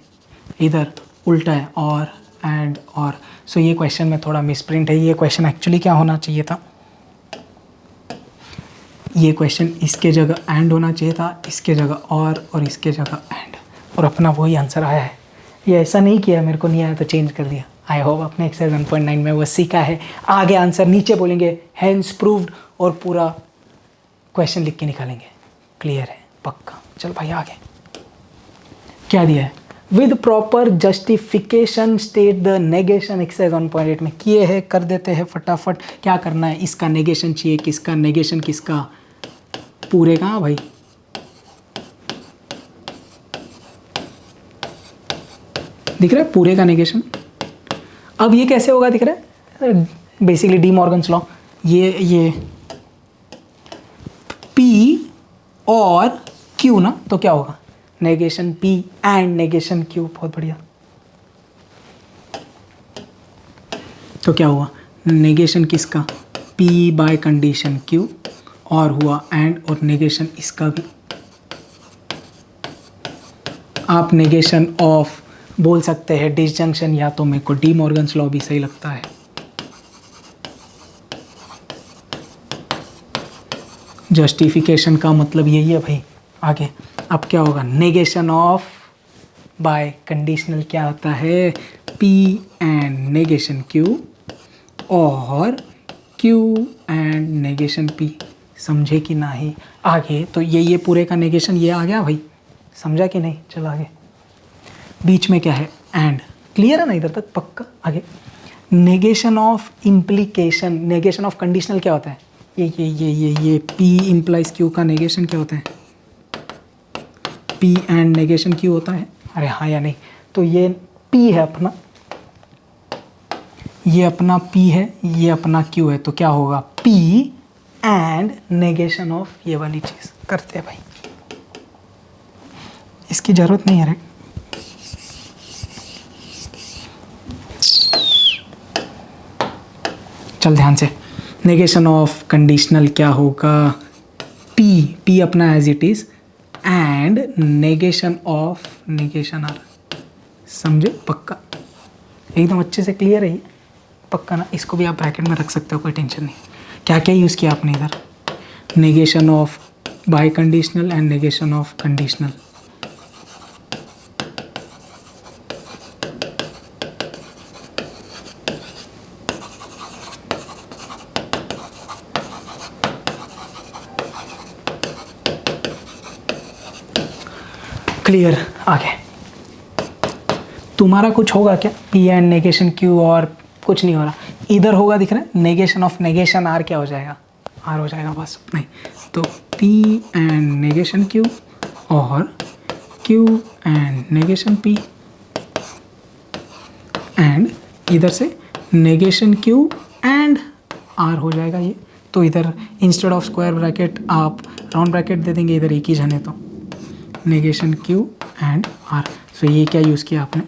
इधर उल्टा है और एंड और। सो ये क्वेश्चन में थोड़ा मिसप्रिंट है। ये क्वेश्चन एक्चुअली क्या होना चाहिए था, ये क्वेश्चन इसके जगह एंड होना चाहिए था, इसके जगह और इसके जगह एंड, और अपना वही आंसर आया है। ये ऐसा नहीं किया, मेरे को नहीं आया तो चेंज कर दिया। आई होप अपने एक्सरसाइज 1.9 में वो सीखा है। आगे आंसर नीचे बोलेंगे हैंस प्रूव्ड और पूरा क्वेश्चन लिख के निकालेंगे। क्लियर है, पक्का। चल भाई आगे क्या दिया है, with proper justification state the negation. Exercise 1.8 में किए हैं, कर देते हैं फटाफट। क्या करना है, इसका नेगेशन चाहिए, किसका नेगेशन, किसका, पूरे का भाई, दिख रहा है पूरे का नेगेशन। अब ये कैसे होगा दिख रहा है, बेसिकली डी मॉर्गन्स लॉ, ये P और Q ना, तो क्या होगा, negation P and negation Q। बहुत बढ़िया। तो क्या हुआ, नेगेशन किसका, P बाय कंडीशन Q, और हुआ एंड और नेगेशन इसका भी। आप नेगेशन ऑफ बोल सकते हैं डिसजंक्शन, या तो मेरे को डी मॉर्गन्स लॉ भी सही लगता है। जस्टिफिकेशन का मतलब यही है भाई। आगे अब क्या होगा, नेगेशन ऑफ बाय कंडीशनल क्या होता है, P एंड नेगेशन Q और Q एंड नेगेशन P। समझे कि नहीं। आगे तो ये पूरे का नेगेशन ये आ गया भाई, समझा कि नहीं। चल आगे, बीच में क्या है, एंड। क्लियर है ना इधर तक, पक्का। आगे negation of implication, negation of conditional क्या होता है, ये P इम्प्लाइज Q का नेगेशन क्या होता है, P एंड नेगेशन Q होता है। अरे हाँ या नहीं, तो ये P है अपना, ये अपना P है, ये अपना Q है, तो क्या होगा, P एंड नेगेशन ऑफ ये वाली चीज़ करते हैं भाई। इसकी ज़रूरत नहीं है रे। चल ध्यान से, नेगेशन ऑफ कंडीशनल क्या होगा, P अपना as it is and negation of negation R. समझे, पक्का, एकदम अच्छे से क्लियर है ये, पक्का ना। इसको भी आप ब्रैकेट में रख सकते हो, कोई टेंशन नहीं। क्या क्या यूज़ किया आपने इधर, negation of bye conditional and negation of conditional. Clear. आगे तुम्हारा कुछ होगा क्या, P एंड नेगेशन Q और कुछ नहीं हो रहा, इधर होगा दिख रहा है, नेगेशन ऑफ नेगेशन R क्या हो जाएगा, R हो जाएगा बस, नहीं तो P एंड नेगेशन Q और Q and negation P and इधर से नेगेशन Q एंड R हो जाएगा ये। तो इधर इंस्टेड ऑफ स्क्वायर ब्रैकेट आप राउंड ब्रैकेट दे देंगे, इधर एक ही जने, तो नेगेशन Q एंड R। सो ये क्या यूज़ किया आपने,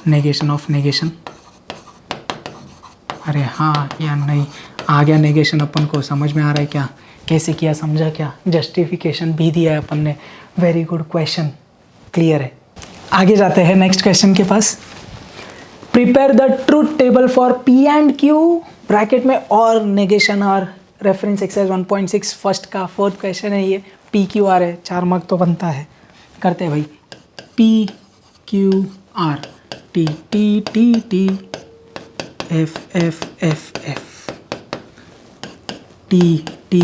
नेगेशन ऑफ नेगेशन। अरे हाँ या नहीं, आ गया नेगेशन अपन को, समझ में आ रहा है क्या, कैसे किया, समझा क्या, जस्टिफिकेशन भी दिया है अपन ने। वेरी गुड क्वेश्चन, क्लियर है। आगे जाते हैं नेक्स्ट क्वेश्चन के पास। Prepare the truth table for P and Q bracket में और negation R। Reference exercise 1.6 first का फोर्थ क्वेश्चन है ये। P Q R है, 4 मार्क तो बनता है। करते हैं भाई, P Q R, T T T T F F F F, T T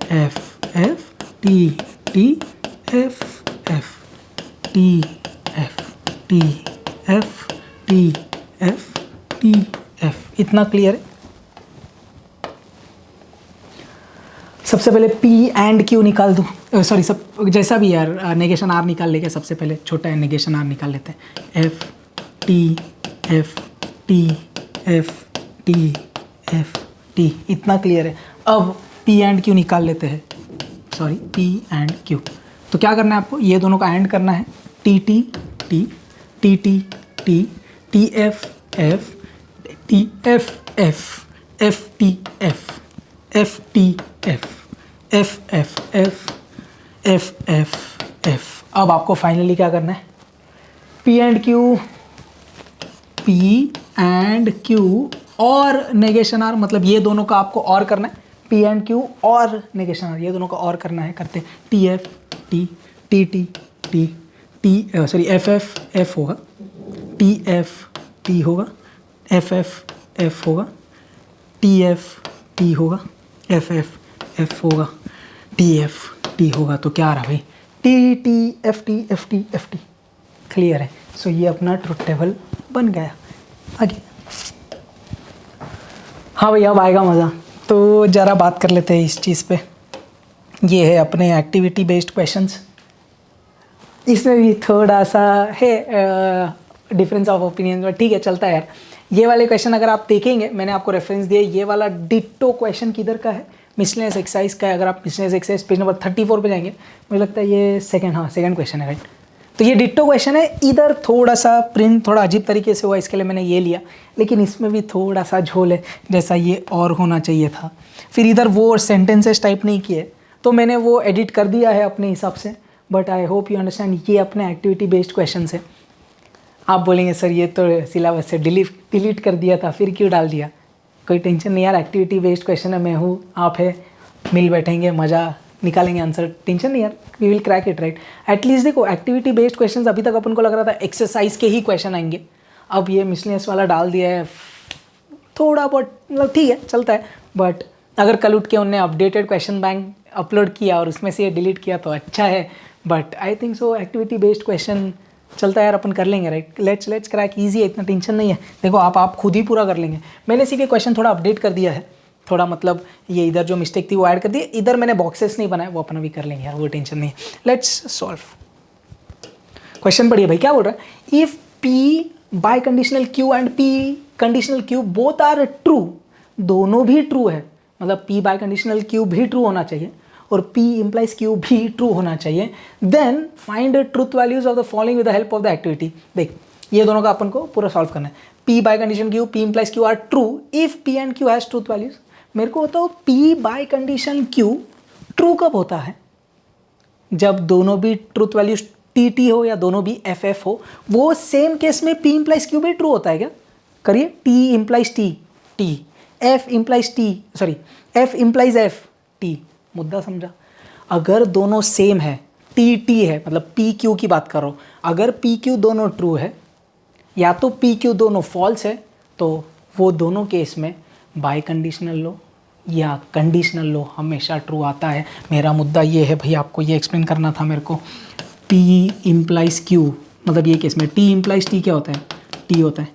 F F, T T F F, T F T F, T F T F। इतना क्लियर है। सबसे पहले P एंड Q निकाल दूँ, सॉरी सब जैसा भी यार, नेगेशन R निकाल लेके सबसे पहले, छोटा है नेगेशन R निकाल लेते हैं। F T F T F T F T, इतना क्लियर है। अब P एंड Q निकाल लेते हैं, सॉरी P एंड Q। तो क्या करना है आपको, ये दोनों का एंड करना है, T T T T T T T F F T F F F T F, F T F, F F F, F F F. अब आपको फाइनली क्या करना है, P and Q, P and Q और नेगेशन आर, मतलब ये दोनों का आपको और करना है, पी एंड क्यू और नेगेशन आर, ये दोनों का और करना है। करते T F T, T T T, T sorry F F F होगा, टी एफ टी होगा, एफ एफ एफ होगा, टी एफ टी होगा, एफ एफ एफ होगा, टी एफ टी होगा। तो क्या आ रहा भाई, T T F T F T F T. Clear है। सो ये अपना ट्रुथ टेबल बन गया। आगे हाँ भैया अब आएगा मज़ा। तो ज़रा बात कर लेते हैं इस चीज़ पे। ये है अपने एक्टिविटी बेस्ड क्वेश्चंस। इसमें भी थोड़ा सा है डिफरेंस ऑफ ओपिनियन, बट ठीक है चलता है यार। ये वाले क्वेश्चन अगर आप देखेंगे, मैंने आपको रेफरेंस दिया, ये वाला डिट्टो क्वेश्चन किधर का है, मिसलेनियस एक्सरसाइज का है। अगर आप मिसलेनियस एक्सरसाइज पेज नंबर 34 पे जाएंगे, मुझे लगता है ये सेकंड क्वेश्चन है, राइट। तो ये डिट्टो क्वेश्चन है। इधर थोड़ा सा प्रिंट थोड़ा अजीब तरीके से हुआ, इसके लिए मैंने ये लिया, लेकिन इसमें भी थोड़ा सा झोल है, जैसा ये और होना चाहिए था। फिर इधर वो सेंटेंसेस टाइप नहीं किए, तो मैंने वो एडिट कर दिया है अपने हिसाब से। But I hope you understand, ये अपने एक्टिविटी बेस्ड क्वेश्चन है। आप बोलेंगे सर ये तो सिलेबस से डिलीट कर दिया था, फिर क्यों डाल दिया। कोई टेंशन नहीं यार, एक्टिविटी बेस्ड क्वेश्चन है, मैं हूँ आप है, मिल बैठेंगे, मज़ा निकालेंगे आंसर, टेंशन नहीं यार, we will crack it, right. At least देखो एक्टिविटी बेस्ड क्वेश्चन अभी तक अपन को लग रहा था एक्सरसाइज के ही क्वेश्चन आएंगे, अब ये मिसलेनियस वाला डाल दिया है, थोड़ा बहुत मतलब ठीक है चलता है। बट अगर कल उठ के उनने अपडेटेड क्वेश्चन बैंक अपलोड किया और उसमें से ये डिलीट किया तो अच्छा है। But I think so activity based question चलता है यार, अपन कर लेंगे, राइट। लेट्स क्रैक, ईजी है, इतना टेंशन नहीं है। देखो आप खुद ही पूरा कर लेंगे। मैंने इसी के क्वेश्चन थोड़ा अपडेट कर दिया है, थोड़ा मतलब ये इधर जो मिस्टेक थी वो ऐड कर दी, इधर मैंने बॉक्सेस नहीं बनाए, वो अपना भी कर लेंगे यार, वो टेंशन नहीं है। Let's solve. क्वेश्चन पढ़िए भाई, क्या बोल रहा है, if P biconditional Q and P conditional Q both are true, दोनों भी ट्रू है, मतलब पी बाय कंडीशनल क्यू भी ट्रू होना चाहिए और P implies Q भी ट्रू होना चाहिए, then find truth values of the following with the help of the activity. देख ये दोनों का अपन को पूरा सॉल्व करना है। P bicondition Q, P implies Q are true if P and Q has truth values. मेरे को बताओ P bicondition Q true कब होता है, जब दोनों भी ट्रूथ वैल्यूज TT हो या दोनों भी FF हो। वो सेम केस में P implies Q भी ट्रू होता है क्या, करिए। T implies T, T, F implies T, sorry F implies F, T। मुद्दा समझा। अगर दोनों सेम है, टी टी है, मतलब पी क्यू की बात कर रहा हूँ, अगर पी क्यू दोनों ट्रू है या तो पी क्यू दोनों फॉल्स है, तो वो दोनों केस में बाय कंडीशनल लो या कंडीशनल लो हमेशा ट्रू आता है। मेरा मुद्दा ये है भाई, आपको ये एक्सप्लेन करना था मेरे को। पी इम्प्लाइज क्यू, मतलब ये केस में टी इम्प्लाइज टी क्या होता है, टी होता है।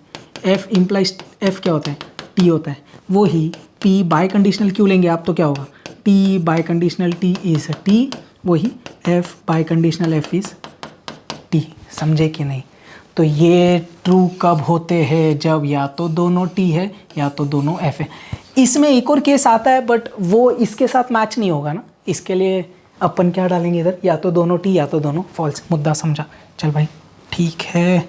एफ इम्प्लाइज एफ क्या होता है, टी होता है। वो ही पी बाय कंडीशनल क्यू लेंगे आप तो क्या होगा, T bye conditional T is T, वही F bye conditional F is T। समझे कि नहीं। तो ये ट्रू कब होते हैं, जब या तो दोनों T है या तो दोनों F है। इसमें एक और केस आता है बट वो इसके साथ मैच नहीं होगा ना, इसके लिए अपन क्या डालेंगे इधर, या तो दोनों T या तो दोनों फॉल्स। मुद्दा समझा, चल भाई ठीक है।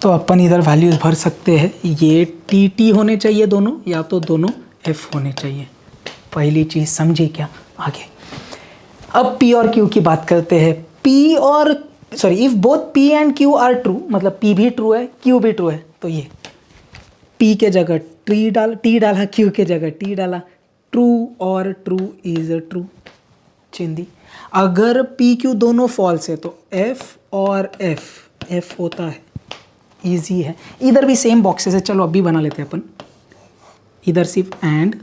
तो अपन इधर वैल्यूज भर सकते हैं, ये TT होने चाहिए दोनों, या तो दोनों F होने चाहिए। पहली चीज समझे क्या। आगे अब P और Q की बात करते हैं। P और sorry if both P and Q are true, मतलब P भी ट्रू है Q भी ट्रू है, तो ये P के जगह T डाला, Q के जगह T डाला, ट्रू और ट्रू इज ट्रू, चिंदी। अगर P Q दोनों फॉल्स है तो F और F होता है, इजी है। इधर भी सेम बॉक्सेस है, चलो अभी बना लेते हैं अपन। इधर सिर्फ एंड,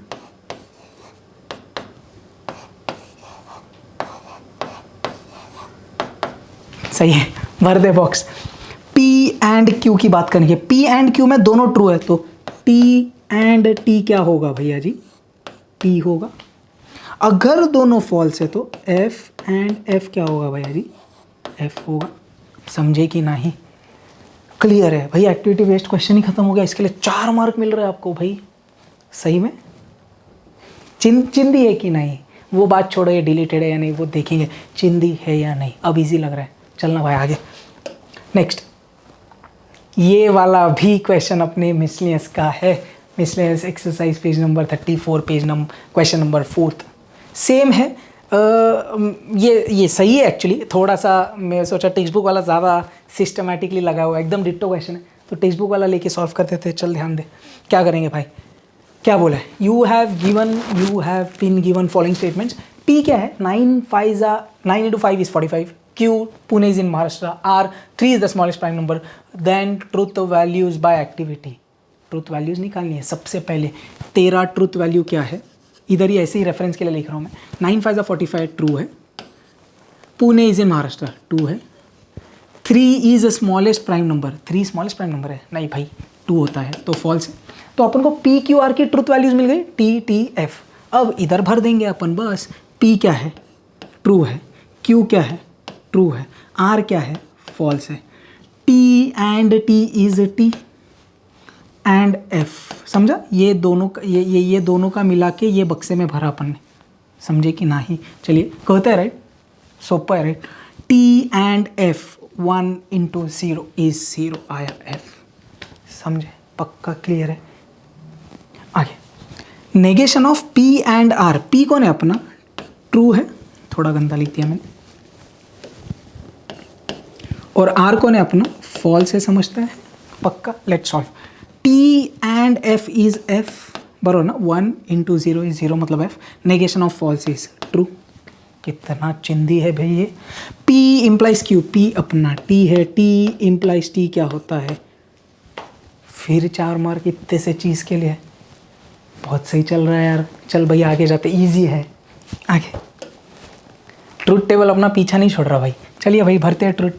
सही है, भर दे बॉक्स। P एंड Q की बात करेंगे, P एंड Q में दोनों ट्रू है तो T एंड T क्या होगा भैया जी, T होगा। अगर दोनों फॉल्स है तो F एंड F क्या होगा भैया जी, F होगा। समझे कि नहीं। क्लियर है भाई, एक्टिविटी बेस्ड क्वेश्चन ही खत्म हो गया। इसके लिए 4 मार्क मिल रहे हैं आपको भाई, सही में। चिंदी है कि नहीं वो बात छोड़ो, ये डिलीटेड है या नहीं वो देखेंगे, चिंदी है या नहीं। अब इजी लग रहा है, चलना भाई आगे। नेक्स्ट ये वाला भी क्वेश्चन अपने मिसलेनियस का है, miscellaneous exercise page number 34, page number question number 4 same है। ये सही है एक्चुअली। थोड़ा सा मैं सोचा टेक्स्ट बुक वाला ज़्यादा सिस्टमेटिकली लगा हुआ है, एकदम डिट्टो क्वेश्चन है, तो टेक्स्ट बुक वाला लेके सॉल्व करते थे। चल ध्यान दे क्या करेंगे भाई। क्या बोला है, you have been given following statements. P क्या है, 9 into 5 is 45, Q Pune is in Maharashtra, R 3 is the smallest prime number, then truth values by activity। Truth values निकालनी है सबसे पहले। तेरा ट्रूथ वैल्यू क्या है, इधर ही ऐसे ही रेफरेंस के लिए लिख रहा हूँ मैं। 9 5 45 ट्रू है, Pune is in Maharashtra true है, 3 is smallest prime number, 3 smallest prime number है नहीं भाई, 2 होता है तो फॉल्स है। तो अपन को पी क्यू आर की ट्रूथ वैल्यूज मिल गई, टी टी एफ। अब इधर भर देंगे अपन बस। पी क्या है, ट्रू है, क्यू क्या है, ट्रू है, आर क्या है, फॉल्स है, T and T is T and F. समझा, ये दोनों का ये दोनों का मिला के ये बक्से में भरा अपन ने, समझे कि नहीं। चलिए कहते हैं राइट, सोपा है right. T and F 1 into 0 is 0 आया एफ, समझे, पक्का क्लियर है। आगे negation of P and R. P कौन है अपना, ट्रू है, थोड़ा गंदा लिख दिया मैंने, और आर कौन है अपना, फॉल्स है, समझता है पक्का। Let's solve. T and F is F, बरो ना, 1 into 0 is 0 मतलब F. Negation of false is true. कितना चिंदी है भाई ये। P इम्प्लाइज क्यू, P अपना T है, T इम्प्लाइज T क्या होता है, फिर 4 मार्क इतने से चीज़ के लिए। बहुत सही चल रहा है यार। चल भाई आगे जाते, इजी है। आगे ट्रूथ टेबल अपना पीछा नहीं छोड़ रहा भाई। चलिए भाई भरते हैं ट्रूथ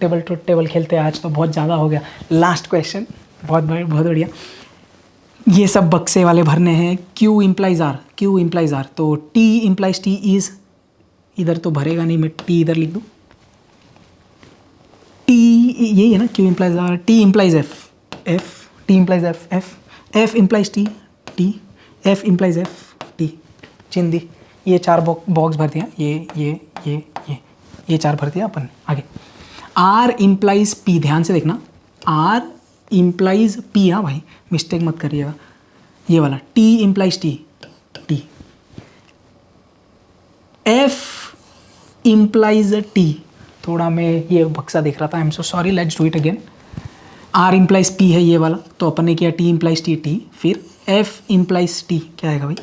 टेबल खेलते हैं। आज तो बहुत ज़्यादा हो गया। लास्ट क्वेश्चन, बहुत बढ़िया। ये सब बक्से वाले भरने हैं। Q इम्प्लाइज आर, तो T इम्प्लाइज T इज़, इधर तो भरेगा नहीं, मैं T इधर लिख दूँ। T यही है ना, Q implies R, T implies F, T implies F implies T, F implies F, T। चिंदी ये 4 बॉक्स भर दिया, ये 4 भर दिया अपन ने। आगे R इम्प्लाइज P, ध्यान से देखना, R इम्प्लाइज P, हाँ भाई मिस्टेक मत करिएगा, ये वाला। T implies T, F implies T। थोड़ा मैं ये बक्सा देख रहा था, I am so sorry, let's do it again. R implies P है ये वाला, तो अपन ने किया T इम्प्लाइज T, फिर F इम्प्लाइज T, क्या आएगा भाई,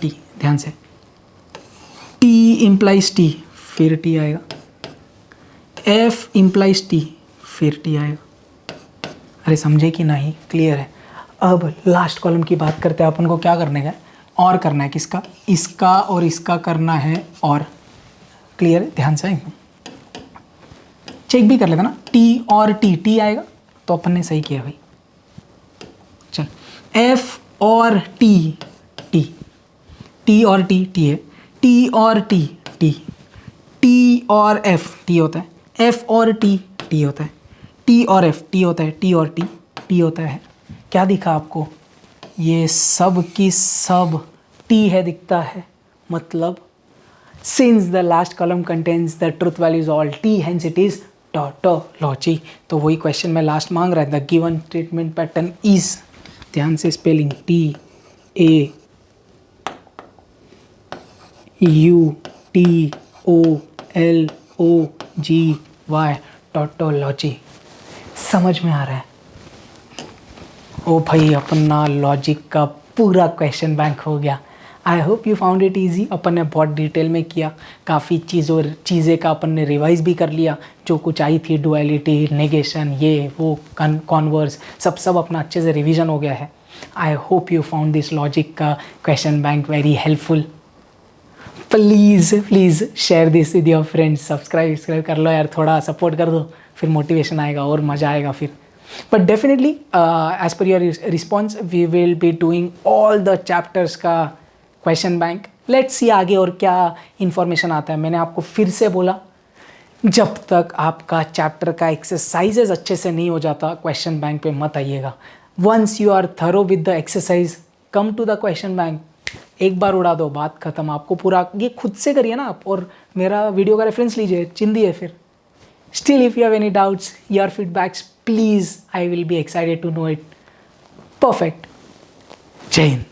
T, ध्यान से। T इम्प्लाइज T, फिर T आएगा, F इम्प्लाइज T, फिर T आएगा। अरे समझे कि नहीं, क्लियर है। अब लास्ट कॉलम की बात करते हैं। अपन को क्या करने का है, और करना है, किसका, इसका और इसका करना है, और क्लियर है, ध्यान से चेक भी कर लेगा ना। T और T आएगा तो अपन ने सही किया भाई। चल F और T और T है, T और T और F T होता है, F और T होता है, T और F T होता है, T और T होता है। क्या दिखा आपको, ये सब की सब T है दिखता है, मतलब since the last column contains the truth values all T, hence it is tautology। तो वही क्वेश्चन में लास्ट मांग रहा है, the given treatment pattern is, ध्यान से स्पेलिंग, TAUTOLOGY, टॉटोलॉजी। समझ में आ रहा है। ओ भाई अपना लॉजिक का पूरा क्वेश्चन बैंक हो गया। I hope you found it easy. अपन ने बहुत डिटेल में किया, काफ़ी चीज़ें का अपन ने रिवाइज भी कर लिया, जो कुछ आई थी, डुअलिटी, नेगेशन, ये वो, कॉन्वर्स, सब अपना अच्छे से रिवीजन हो गया है। I hope you found this logic का question bank very helpful. Please share this with your friends, subscribe कर लो यार, थोड़ा सपोर्ट कर दो, फिर मोटिवेशन आएगा और मज़ा आएगा फिर। But definitely as per your response we will be doing all the chapters का क्वेश्चन बैंक। लेट्स सी आगे और क्या इन्फॉर्मेशन आता है। मैंने आपको फिर से बोला, जब तक आपका चैप्टर का एक्सरसाइजेज अच्छे से नहीं हो जाता, क्वेश्चन बैंक पे मत आइएगा। Once you are thorough with the exercise, come to the question bank, एक बार उड़ा दो, बात खत्म। आपको पूरा ये खुद से करिए ना आप, और मेरा वीडियो का रेफरेंस लीजिए, चिंदी है फिर। Still if you have any doubts, your feedbacks, please, I will be excited to know it. Perfect. जय हिंद।